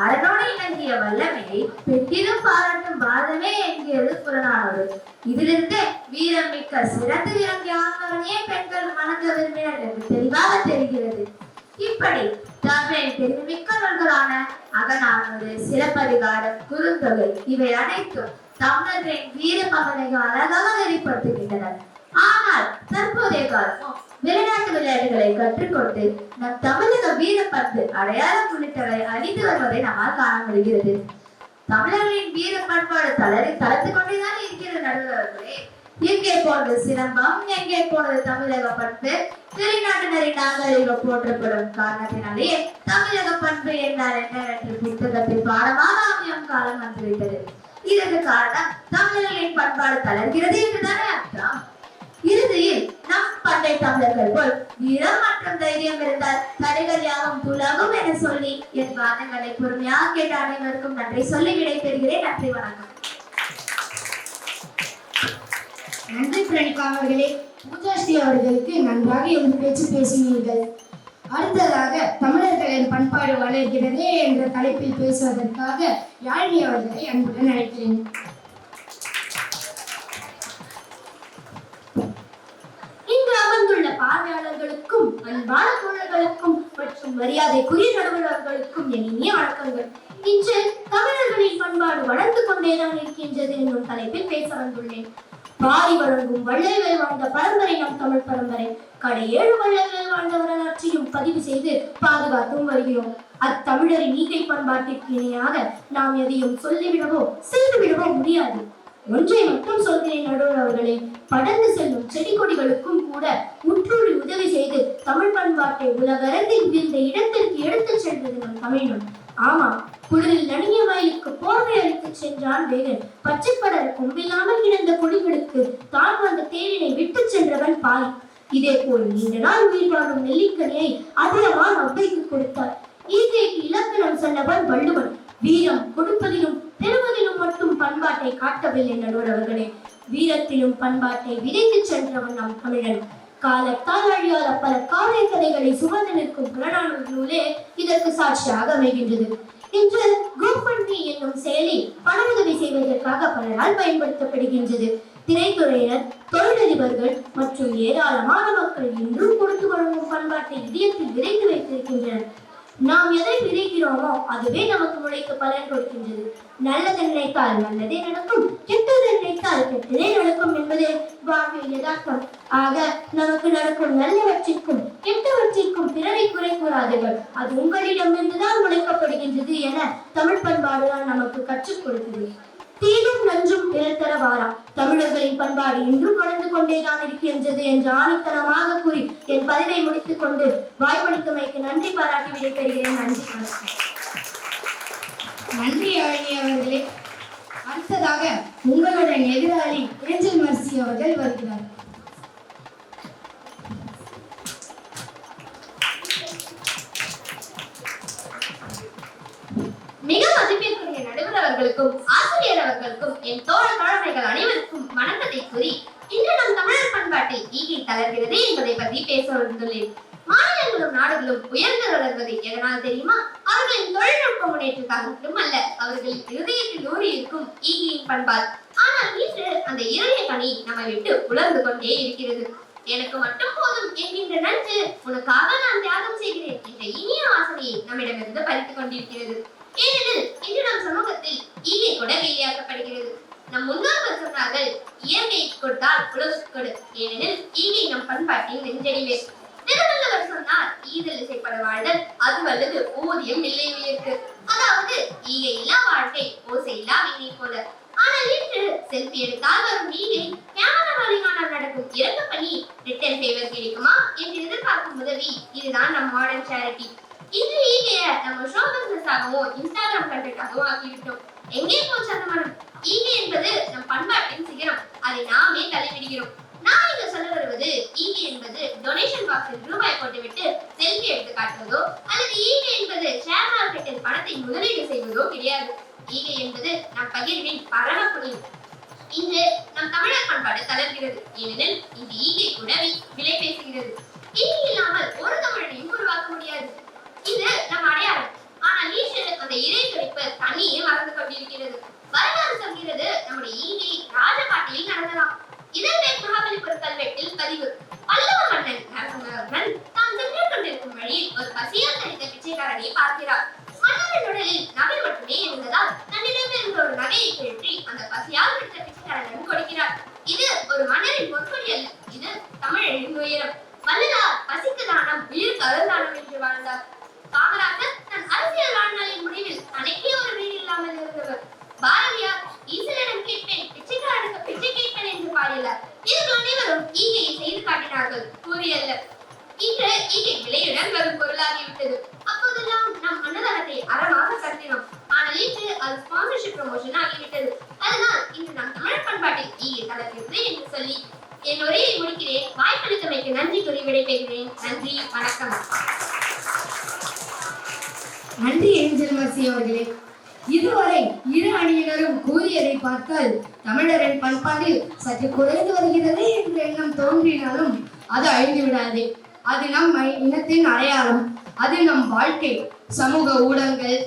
[SPEAKER 1] அரணோடு இணங்கிய வல்லமையை பெற்றிலும் பாராட்டும் பாரதமே என்கிறது புறநானூறு. இதிலிருந்து வீரம் மிக்க சிறந்து விளங்கிய ஆண்மகனையே பெண்கள் வணங்க விரும்பினர் என்று தெளிவாக தெரிகிறது. இப்படி தமிழின் தெரிவுமிக்க நூல்களான அகநானூறு, சிலப்பதிகாரம், குறுந்தொகை இவை அனைத்தும் தமிழர்களின் வீர மகனைகள் அழகாக வெளிப்படுத்துகின்றனர். ஆனால் தற்போதைய காலமும் வெளிநாட்டு விளையாட்டுகளை கற்றுக்கொண்டு நம் தமிழக வீர பண்பு அடையாளம் உள்ளிட்டவை அழிந்து வருவதை நம்மால் காண முடிகிறது. தமிழர்களின் வீர பண்பாடு தளர்த்து கொண்டேதான் இருக்கிறது நடுவர்களே. எங்கே போனது சிலம்பம், எங்கே போனது தமிழக பண்பு? வெளிநாட்டினரின் நாகரிகம் போற்றப்படும் காரணத்தினாலேயே தமிழக பண்பு என்றால் என்னவென்று புத்தகத்தில் பாடமாக அமையும் காலம் வந்துவிட்டது. இதற்கு காரணம் தமிழர்களின் பண்பாடு தளர்கிறது என்றுதானே அர்த்தம். இறுதியில் நம் பண்டை தமிழர்கள் போல் வீரம் மற்றும் தைரியம் இருந்தால் தடைகள் யாவும் துலகும் என சொல்லி என் வாதங்களை பொறுமையாக கேட்ட அனைவருக்கும் நன்றி சொல்லி விடைபெறுகிறேன். நன்றி, வணக்கம்.
[SPEAKER 5] நன்றி பிரணிகா அவர்களே. பூஜாஸ்ரீ அவர்களுக்கு நன்றாக எழுந்து பேச்சு பேசினீர்கள். அடுத்ததாக தமிழர்கள் தமிழர்களின் பண்பாடு வளர்கிறதே என்ற தலைப்பில் பேசுவதற்காக யாழினி அவர்களை அன்புடன் அழைக்கிறேன்.
[SPEAKER 2] இங்கு அமர்ந்துள்ள பார்வையாளர்களுக்கும் அன்பான தோழர்களுக்கும் மற்றும் மரியாதைக்குரிய நடுவர்களுக்கும் என் இனிய வணக்கங்கள். இன்று தமிழர்களின் பண்பாடு வளர்ந்து கொண்டேதான் இருக்கின்றது என்னும் தலைப்பில் பேச வந்துள்ளேன். பாரி வழங்கும் வள்ளல்கள் வாழ்ந்த பரம்பரை நம் தமிழ் பரம்பரை. கடை 7 வள்ளல்கள் வாழ்ந்த வரலாற்றையும் பதிவு செய்து பாதுகாத்தும் வருகிறோம். அத்தமிழரின் ஈகை பண்பாட்டிற்கு இணையாக நாம் எதையும் சொல்லிவிடவோ செய்துவிடவோ முடியாது. ஒன்றை மட்டும் சொல்கிறேன் நடுவர் அவர்களே, படர்ந்து செல்லும் செடி கொடிகளுக்கும் கூட முற்றுழி உதவி செய்து தமிழ் பண்பாட்டை உலகரங்கில் இந்த இடத்திற்கு எடுத்துச் சென்றது நம் தமிழன். ஆமா, குளிரில் நடுங்கிய வயலுக்கு போர்வை அளித்து சென்றான் வேகன். பச்சைப்படர கொம்பில்லாமல் கிடந்த கொடிகளுக்கு தான் வந்த தேரினை விட்டு சென்றவன் பாரி. இதே போல் நீண்ட நாள் உயிர் வாழும் நெல்லிக்கனியை அதிரமான் அவ்வைக்கு கொடுத்தார். ஈகைக்கு இலக்கணம் சொன்னவன் வள்ளுவன். வீரம் கொடுப்பதிலும் பெறுவதிலும் மட்டும் பண்பாட்டை காட்டவில்லை நடுவர் அவர்களே, வீரத்திலும் பண்பாட்டை விதைத்து சென்றவன் நம் தமிழன். காலத்தால் அழியாத பல காவிய கதைகளை சுமந்து நிற்கும் புறநானூறு நூலே இதற்கு சாட்சியாக அமைகின்றது. இன்று GoFundMe என்னும் செயலி பண உதவி செய்வதற்காக பலரால் பயன்படுத்தப்படுகின்றது. திரைத்துறையினர், தொழிலதிபர்கள் மற்றும் ஏராளமான மக்கள் இன்றும் கொடுத்து வழங்கும் பண்பாட்டை இதயத்தில் விதைத்து வைத்திருக்கின்றனர். நாம் எதை விதைக்கிறோமோ அதுவே நமக்கு முளைக்க பலன் கொடுக்கின்றது. நல்லது நினைத்தால் நல்லதே நடக்கும், கெட்டது நினைத்தால் கெட்டதே நடக்கும் என்பதே வாழ்வின் யதார்த்தம். ஆக நமக்கு நடக்கும் நல்லவற்றிற்கும் கெட்டவற்றிற்கும் பிறரை குறை கூறாதீர்கள், அது உங்களிடமிருந்துதான் முளைக்கப்படுகின்றது என தமிழ் பண்பாடுதான் நமக்கு கற்றுக் கொடுத்தது. தீதும் நன்றும் பிறர் தர வாரா, தமிழர்களின் பண்பாடு இன்றும் வளர்ந்து கொண்டேதான் இருக்கின்றது என்று ஆணித்தனமாக கூறி என் பதிவை முடித்துக் கொண்டு வாய்ப்பளித்தமைக்கு நன்றி பாராட்டி விடைபெறுகிறேன். நன்றி, வணக்கம்.
[SPEAKER 5] நன்றி யாழினி அவர்களே. அடுத்ததாக உங்களுடன் எதிராளி ஏஞ்சல் மர்சி அவர்கள் வருகிறார்.
[SPEAKER 3] மிக மதிப்பிற்குரிய நடுவர் அவர்களுக்கும் ஆசிரியர் அவர்களுக்கும் என் தோழ தோழமைகள் அனைவருக்கும் வணக்கத்தை கூறி இன்று நம் தமிழர் பண்பாட்டில் ஈகை தளர்கிறது என்பதை பற்றி பேச வந்துள்ளேன். மாநிலங்களும் நாடுகளும் உயர்ந்து வளர்வது எதனால் தெரியுமா? அவர்களின் தொழில்நுட்ப முன்னேற்றத்தால் மட்டுமல்ல, அவர்களின் இருதயத்தில் ஊறி இருக்கும் ஈகையின் பண்பால். ஆனால் இன்று அந்த இருதய கனி நம்மை விட்டு உலர்ந்து கொண்டே இருக்கிறது. எனக்கு மட்டும் போதும் என்கின்ற நன்று உனக்காக நான் தியாகம் செய்கிறேன் என்ற இனிய வாசனையை நம்மிடமிருந்து பறித்துக் கொண்டிருக்கிறது. ஏனெனில் இன்று நம் சமூகத்தில் ஈகை கூட வெளியாக்கப்படுகிறது. நம் முன்னோர்கள் சொன்னார்கள், இயற்கையை கொடுத்தால் உலகுக்கு கொடு, ஏனெனில் ஈகை நம் பண்பாட்டின் நெஞ்சடிவே. திருவள்ளுவர் சொன்னார், ஈதல் இசைப்பட வாழ்தல் அது வல்லது ஊதியம் இல்லை உயிருக்கு. அதாவது ஈகை இல்லா வாழ்க்கை ஓசை இல்லா வீணை போல. ஆனால் இன்று செல்ஃபி எடுத்தால் வரும் ஈகை, கேமரா வழிகாணல் நடக்கும் இறக்க பணி, ரிட்டர்ன் ஃபேவர் கிடைக்குமா என்று எதிர்பார்க்கும் உதவி, இதுதான் நம் மாடர்ன் சேரிட்டி. இன்று ஈகைய நம்ம ஷோ பிசினஸ் ஆகவும் இன்ஸ்டாகிராம் கண்டென்ட்டாகவும் ஆக்கிவிட்டோம். எங்கே போச்சு அந்த மனம்? ஈகை என்பது நம் பண்பாட்டின் சிகரம், அதை நாமே தள்ளிவிடுகிறோம். நான் இங்க சொல்ல வருவது, ஈகை என்பது டொனேஷன் பாக்ஸில் ரூபாய் போட்டுவிட்டு செல்ஃபி எடுத்து காட்டுவதோ அல்லது ஈகை என்பது ஷேர் மார்க்கெட்டில் பணத்தை முதலீடு செய்வதோ கிடையாது. ஈகை என்பது நம் பகிர்வின் பரம புனிதம். இன்று நம் தமிழர் பண்பாடு தளர்கிறது, ஏனெனில் இன்று ஈகை கூட விலை பேசுகிறது. ஈகை இல்லாமல் ஒரு தமிழனையும் உருவாக்க முடியாது. இது நம் அடையாளம். ஆனால் இன்று அந்த இறை துடிப்பு தண்ணியே மறந்து கொண்டிருக்கிறது. வரலாறு சொல்கிறது, நம்முடைய ஈகை ராஜபாட்டியில் நடந்ததாம். இதன் மகாபலிபுரம் கல்வெட்டில் பதிவு. பல்லவ மன்னன் நரசிம்மவர்மன் தான் சென்று கொண்டிருக்கும் வழியில் ஒரு பசியால் தரித்த பிச்சைக்காரனை பார்க்கிறார். மன்னரின் உடலில் நகை மட்டுமே இருந்ததால் தன்னிடம் இருந்த ஒரு நகையை கழற்றி அந்த பசியால் தரித்த பிச்சைக்காரனிடம் கொடுக்கிறார். இது ஒரு மன்னரின் பொற்கொடி அல்ல, இது தமிழரின் உயரம். வள்ளலார் பசிக்கு தானம் உயிருக்கு அருள்தானம் என்று வாழ்ந்தார். காமராஜர் தன் அரசியல் வாழ்நாளின் முடிவில் தனக்கே ஒரு வீடு இல்லாமல் இருந்தவர். பாரதியார் ஈசனிடம் கேட்பேன், பிச்சைக்காரனுக்கு பிச்சை கேட்பேன் என்று பாடினார். இவர்கள் அனைவரும் ஈகையை செய்து காட்டினார்கள், கூறியல்ல. இன்று ஈகை விலையுடன் வரும் பொருளாகிவிட்டது. அப்போதெல்லாம் நாம் அன்னதானத்தை அறமாக கருதினோம். ஆனால் இன்று அது ஸ்பான்சர்ஷிப் ப்ரமோஷன் ஆகிவிட்டது. அதனால் இன்று நம் தமிழ் பண்பாட்டில் ஈகை தளர்கிறது என்று சொல்லி என் உரையை முடிக்கிறேன். வாய்ப்பளித்தமைக்கு நன்றி கூறி விடைபெறுகிறேன். நன்றி, வணக்கம்.
[SPEAKER 5] நன்றி ஏஞ்சல் மர்சி அவர்களே. இதுவரை இரு அணியினரும் கூறியதை பார்த்தால் தமிழரின் பண்பாடு சற்று குறைந்து வருகிறது என்ற எண்ணம் தோன்றினாலும் அது அழிந்து விடாதே. அது நம் இனத்தின் அடையாளம், அது நம் வாழ்க்கை. சமூக ஊடகங்கள்,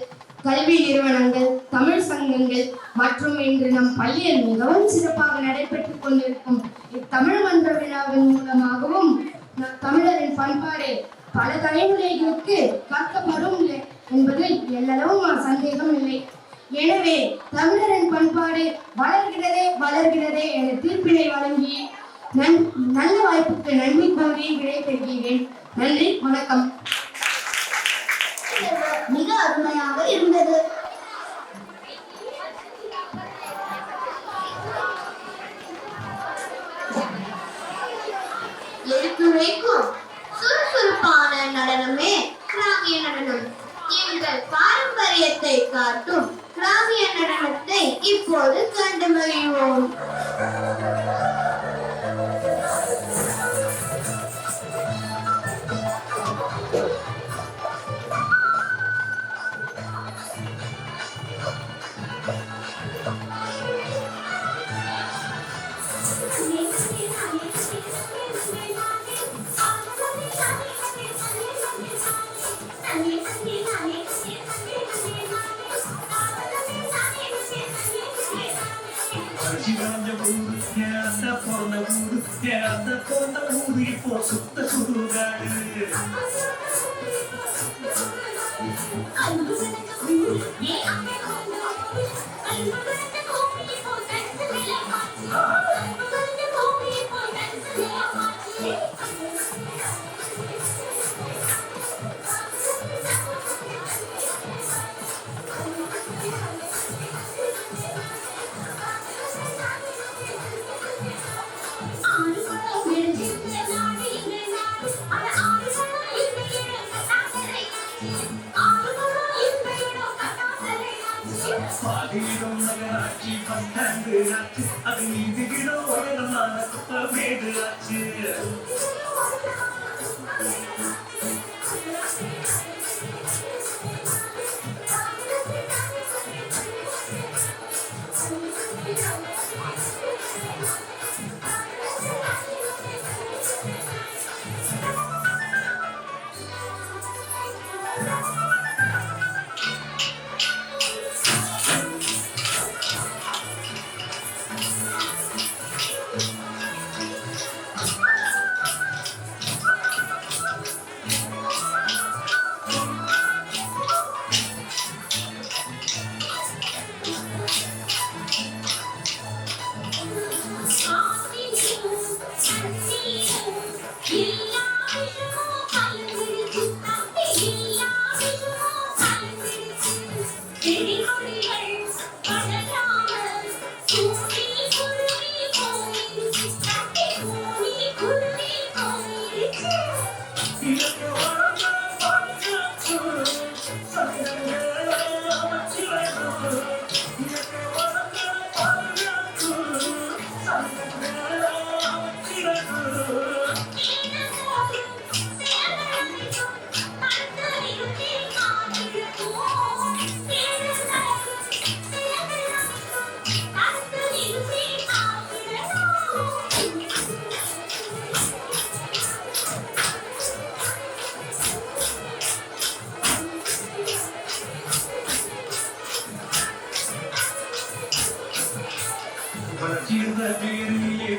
[SPEAKER 5] கல்வி நிறுவனங்கள், தமிழ் சங்கங்கள் மற்றும் இன்று நம் பள்ளியில் மிகவும் சிறப்பாக நடைபெற்றுக் கொண்டிருக்கும் இத்தமிழ் மன்ற விழாவின் மூலமாகவும் தமிழரின் பண்பாடு பல தலைமுறைகளுக்கு கற்கப்படும் என்பதில் எல்லளவும் சந்தேகம் இல்லை. எனவே தமிழரின் பண்பாடு வளர்கிறதே என தீர்ப்பினை வழங்கி நல்ல வாய்ப்புக்கு நன்றி கூறி விடைபெறுகிறேன். நன்றி, வணக்கம்.
[SPEAKER 2] மிக அருமையாக இருந்தது. எடுத்துரைக்கும் சுறுசுறுப்பான நடனமே கிராமிய நடனம். எங்கள் பாரம்பரியத்தை காட்டும் கிராமிய நடனத்தை இப்போது கண்டு மகிழ்வோம்.
[SPEAKER 4] இப்போ சுத்த சுடுகாடு பாதியிடம் நகராட்சி பஸ்டாண்டு ஆச்சு, அது நீதிகிடம் உயரமான குப்பமேடு ஆச்சு.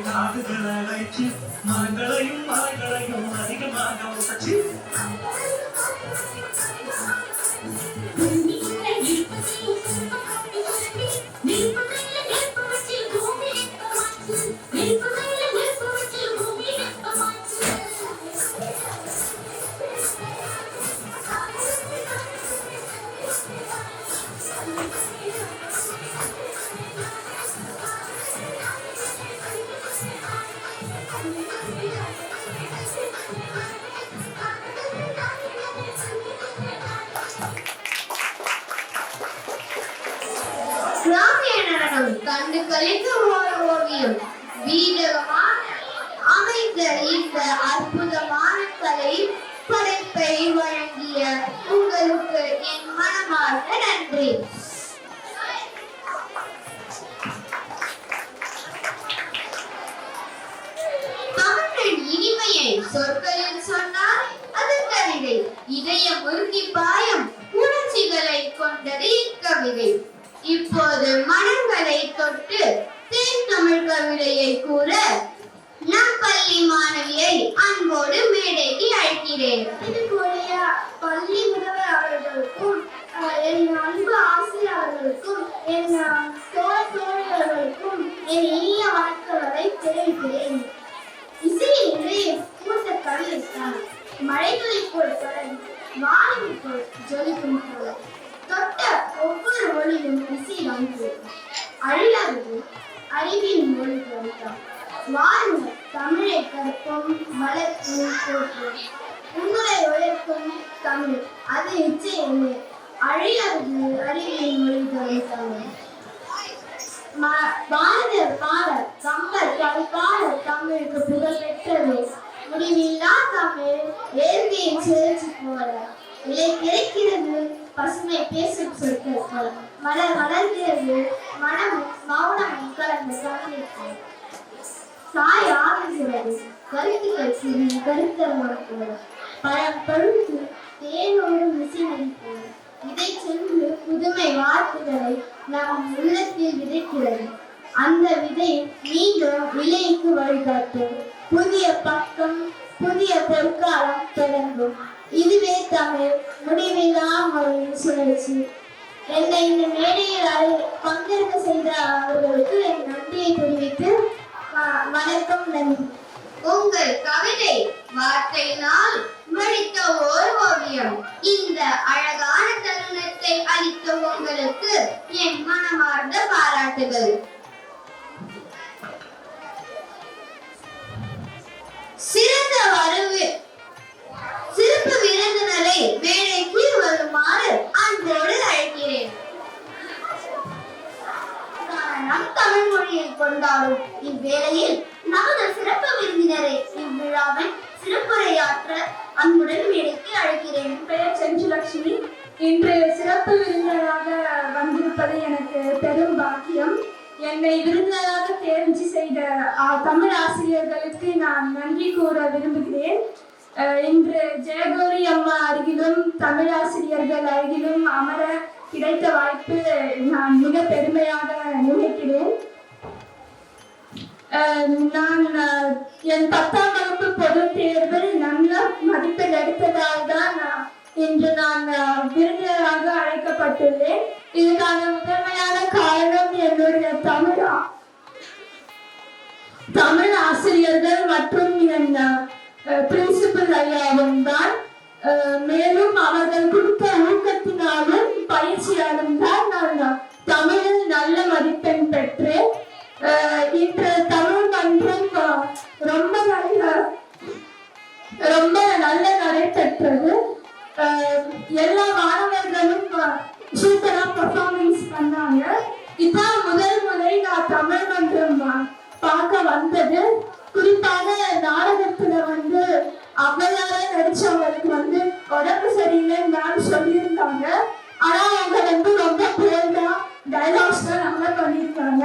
[SPEAKER 4] காடுகளை அழைச்சு மரங்களையும் அதிகமாக உடைச்சு
[SPEAKER 2] கிராமிய நடனம் கண்டு கழிக்கும் ஒரு ஓவியம். வீரகமான அமைந்த இந்த அற்புதமான கலை படைப்பை வழங்கிய உங்களுக்கு என் மனமார்ந்த நன்றி. தமிழின் இனிமையை சொற்களில் சொன்னால்
[SPEAKER 3] நமது கவிதை இதயம் உருகி பாயும் உணர்ச்சிகளை கொண்டது இக்கவிதை. இப்போது மனங்களை தொட்டு தேன் தமிழ் கவிதையை கூற நம் பள்ளி மாணவியை அன்போடு மேடைக்கு அழைக்கிறேன்.
[SPEAKER 2] இதுக்குரிய பள்ளி முதல்வர் அவர்களுக்கும் என் அன்பு ஆசிரியர் அவர்களுக்கும் என் தோழியர்களுக்கும் என் இனிய வணக்கங்களை தெரிவிக்கிறேன். இசை என்று மூத்த கவிதைத்தான். மழைகளை போல் தொடர்ந்து வானவை போல் ஜொலிக்கும் போல தொட்ட ஒவ்வொரு ஒளியும் இசை வந்து அழியாது அறிவின் மொழி கவிதான். வாருங்கள் தமிழை கற்போம் வளர்ப்போம் போற்றோம். உங்களை உயர்த்தும் தமிழ் அது நிச்சயமே அழியாது அறிவின் மொழி கவிதான். பாரதியார் பாட கம்பர் பாட தமிழுக்கு புகழ் பெற்றது. முடிவில்லா தமிழ் இயற்கையின் சுழற்சி போல இலை கிடைக்கிறது பசுமை பேசும் சொற்கள் போல மலர் வளர்கிறது மனமும் மௌனமும் கலந்த தமிழுக்கு தாய் ஆகுகிறது கருத்துக்கள் சிறி கருத்தரங்கம் போல பழம் பழுத்து தேனோடு மிசினடி போல இதை சென்று புதுமை வார்த்தைகளை நம் உள்ளத்தில் விதைக்கிறது. அந்த விதை மீண்டும் விலைக்கு வழிகாட்டும். புதிய பக்கம் புதிய பொற்காலம் தொடங்கும். இதுவே தமிழ் முடிவில்லா மொழியின் சுழற்சி. என்னை இந்த மேடையில் பங்கேற்க செய்த அவர்களுக்கு என் நன்றியை தெரிவித்து வணக்கம், நன்றி.
[SPEAKER 3] உங்கள் கவிதை வார்த்தையினால் வடித்த ஓர் ஓவியம். இந்த அழகான தருணத்தை அளித்த உங்களுக்கு என் மனமார்ந்த பாராட்டுகள். சிறப்பு விருந்தினரை வேலைக்கு வருமாறு அன்போடு அழைக்கிறேன்.
[SPEAKER 2] நம் தமிழ் மொழியை கொண்டாடும் இவ்வேளையில் நமது சிறப்பு விருந்தினரை இவ்விழாவில் சிறப்புரையாற்ற அன்புடன் மேடைக்கு அழைக்கிறேன்.
[SPEAKER 7] பெயர் செஞ்சுலட்சுமி. இன்று சிறப்பு விருந்தினராக வந்திருப்பது எனக்கு பெரும் பாக்கியம். என்னை விருந்தினராக தேர்ச்சி செய்த தமிழ் ஆசிரியர்களுக்கு நான் நன்றி கூற விரும்புகிறேன். இன்று ஜெயகௌரி அம்மா அருகிலும் தமிழ் ஆசிரியர்கள் அருகிலும் அமர கிடைத்த வாய்ப்பு நான் மிக பெருமையாக நினைக்கிறேன். நான் என் 10ஆம் வகுப்பு பொதுத் தேர்வில் நல்ல மதிப்பெண் எடுத்ததால் தான் இன்று நான் விருந்தினராக அழைக்கப்பட்டுள்ளேன். இதுக்கான முதன்மையான காரணம் என்னுடைய தமிழ் ஆசிரியர்கள் மற்றும் என் பிரின்சிபல் ஐயாவும் தான். மேலும் அவர்கள் கொடுத்த ஊக்கத்தினாலும் பயிற்சியாலும் தான் நான் தமிழில் நல்ல மதிப்பெண் பெற்றேன். இன்று தமிழ் மன்றம் ரொம்ப நல்ல நடைபெற்றது. எல்லா மாணவர்களும் சூப்பரா பெர்ஃபார்மன்ஸ் பண்ணாங்க. இதான் முதல் முறை நான் தமிழ் மன்றம் பார்க்க வந்தது. குறிப்பாக நாடகத்துல அவ்வையாரா நடிச்சவங்களுக்கு உடம்பு சரியில்லைன்னு சொல்லியிருந்தாங்க. ஆனா அவங்க ரொம்ப போல்டா டைலாக்ஸ் நல்லா பண்ணியிருக்காங்க.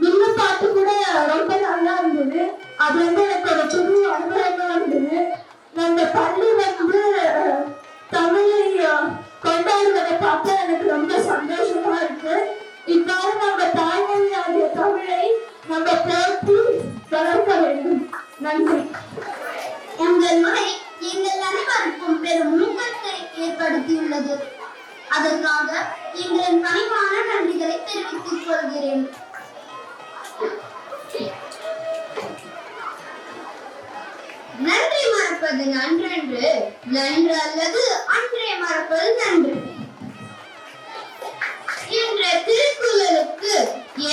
[SPEAKER 7] வில்லு பாட்டு கூட ரொம்ப நல்லா இருந்தது. அது எனக்கு ஒரு புது அனுபவமா இருந்தது. நம்ம பள்ளி தமிழை கொண்டாடுவதை பார்த்தா எனக்கு ரொம்ப சந்தோஷமா இருக்கு. இவ்வாறு நம்ம தாய்மொழி ஆகிய தமிழை நம்ம போற்றி வளர்க்க வேண்டும். நன்றி.
[SPEAKER 2] உங்கள் முறை எங்கள் அனைவருக்கும் பெரும் ஊக்கத்தை ஏற்படுத்தியுள்ளது. அதற்காக எங்களின் பணிவான நன்றிகளை தெரிவித்துக் கொள்கிறேன்.
[SPEAKER 3] நன்றி மறப்பது நன்றன்று, நன்று அல்லது அன்றே மறப்பது நன்று என்ற திருக்குறளுக்கு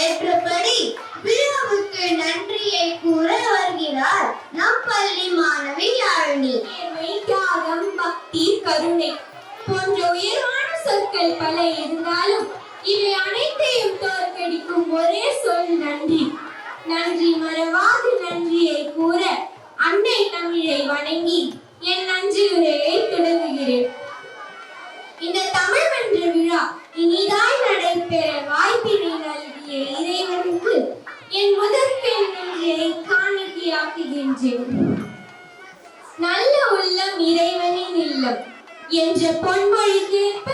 [SPEAKER 3] ஏற்றபடி விழாவுக்கு நன்றியை கூற வருகிறார் நம் பள்ளி மாணவி யாழினி.
[SPEAKER 8] தியாகம், பக்தி, கருணை போன்ற உயர்வான சொற்கள் பல இருந்தாலும் இவை அனைத்தையும் தோற்கடிக்கும் ஒரே சொல் நன்றி. நன்றி மறவாது நன்றியை கூற அன்னை தமிழை வணங்கி என் நன்றியுரையை தொடங்குகிறேன். இந்த தமிழ் மன்ற விழா இனிதாய் நடைபெற வாய்ப்பினை நல்கிய இறைவனுக்கு என் முதற்கண் நன்றியை காணிக்கையாக்குகின்றேன். நல்ல உள்ளம் இறைவனின் என்ற பொன்மொழிக்கேற்ப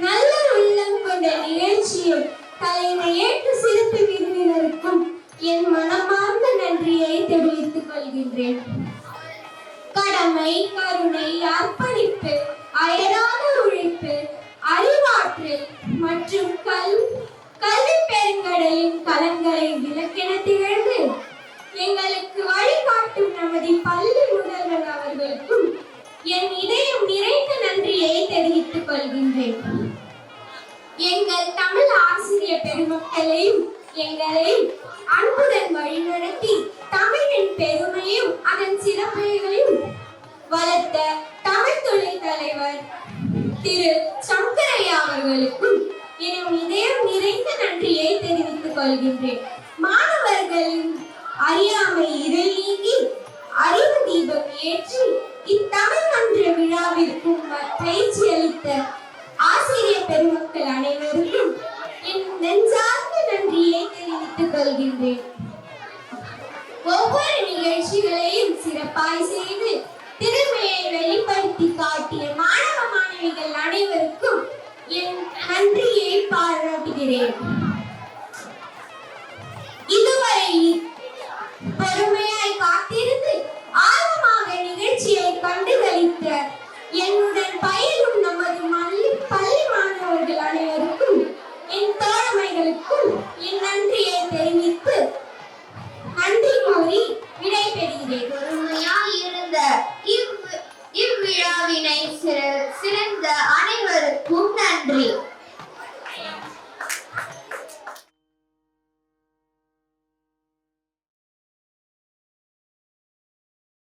[SPEAKER 8] நல்ல உள்ளம் கொண்ட நிகழ்ச்சியில் தலைமை ஏற்று சிறப்பு விருந்தினருக்கும் என் மனமார்ந்த நன்றியை தெரிவித்துக் கொள்கின்றேன். கடமை, கருணை, அர்ப்பணிப்பு, அயராத உழைப்பு, அறிவாற்றல் மற்றும் கல்வி பெருங்கடலின் கலங்களை விளக்கென திகழ்ந்து எங்களுக்கு வழிகாட்டும் நமது பள்ளி முதல்வர் அவர்களுக்கும் என் இதயம் நிறைந்த நன்றியை தெரிவித்துக் கொள்கின்றேன். எங்கள் தமிழ் ஆசிரியர் பெருமக்களையும் எங்களை அன்புடன் வழிநடத்தி தமிழின் பெருமையும் அதன் சிறப்புகளையும் வளர்த்த தமிழ் துறை தலைவர் திரு சங்கரையா அவர்களுக்கும் என் இதயம் நிறைந்த நன்றியை தெரிவித்துக் கொள்கின்றேன். மாணவர்களின் அறியாமை இருள் நீங்கி அறிவு தீபம் ஏற்றி இத்தமிழ் மன்ற விழாவிற்கும் பயிற்சி அளித்த ஆசிரியர் பெருமக்கள் அனைவருக்கும் என் நெஞ்சார்ந்த நன்றியை தெரிவித்துக் கொள்கின்றேன். ஒவ்வொரு நிகழ்ச்சிகளையும் சிறப்பாய் செய்து திறமையை வெளிப்படுத்தி காட்டிய மாணவ மாணவிகள் அனைவருக்கும் என் நன்றியை பாராட்டுகிறேன். இதுவரை பொறுமையாய் காத்திருந்து ஆர்வமாக நிகழ்ச்சியை கண்டுகளித்த என்னுடன் பயிலும் நமது பள்ளி மாணவர்கள் அனைவருக்கும் என் தோழமைகளுக்கும் என் நன்றியை தெரிவித்து நன்றி கூறி விடைபெறுகிறேன்.
[SPEAKER 2] பொறுமையாய் இருந்த இவ்விழாவினை சிறந்த அனைவருக்கும் நன்றி.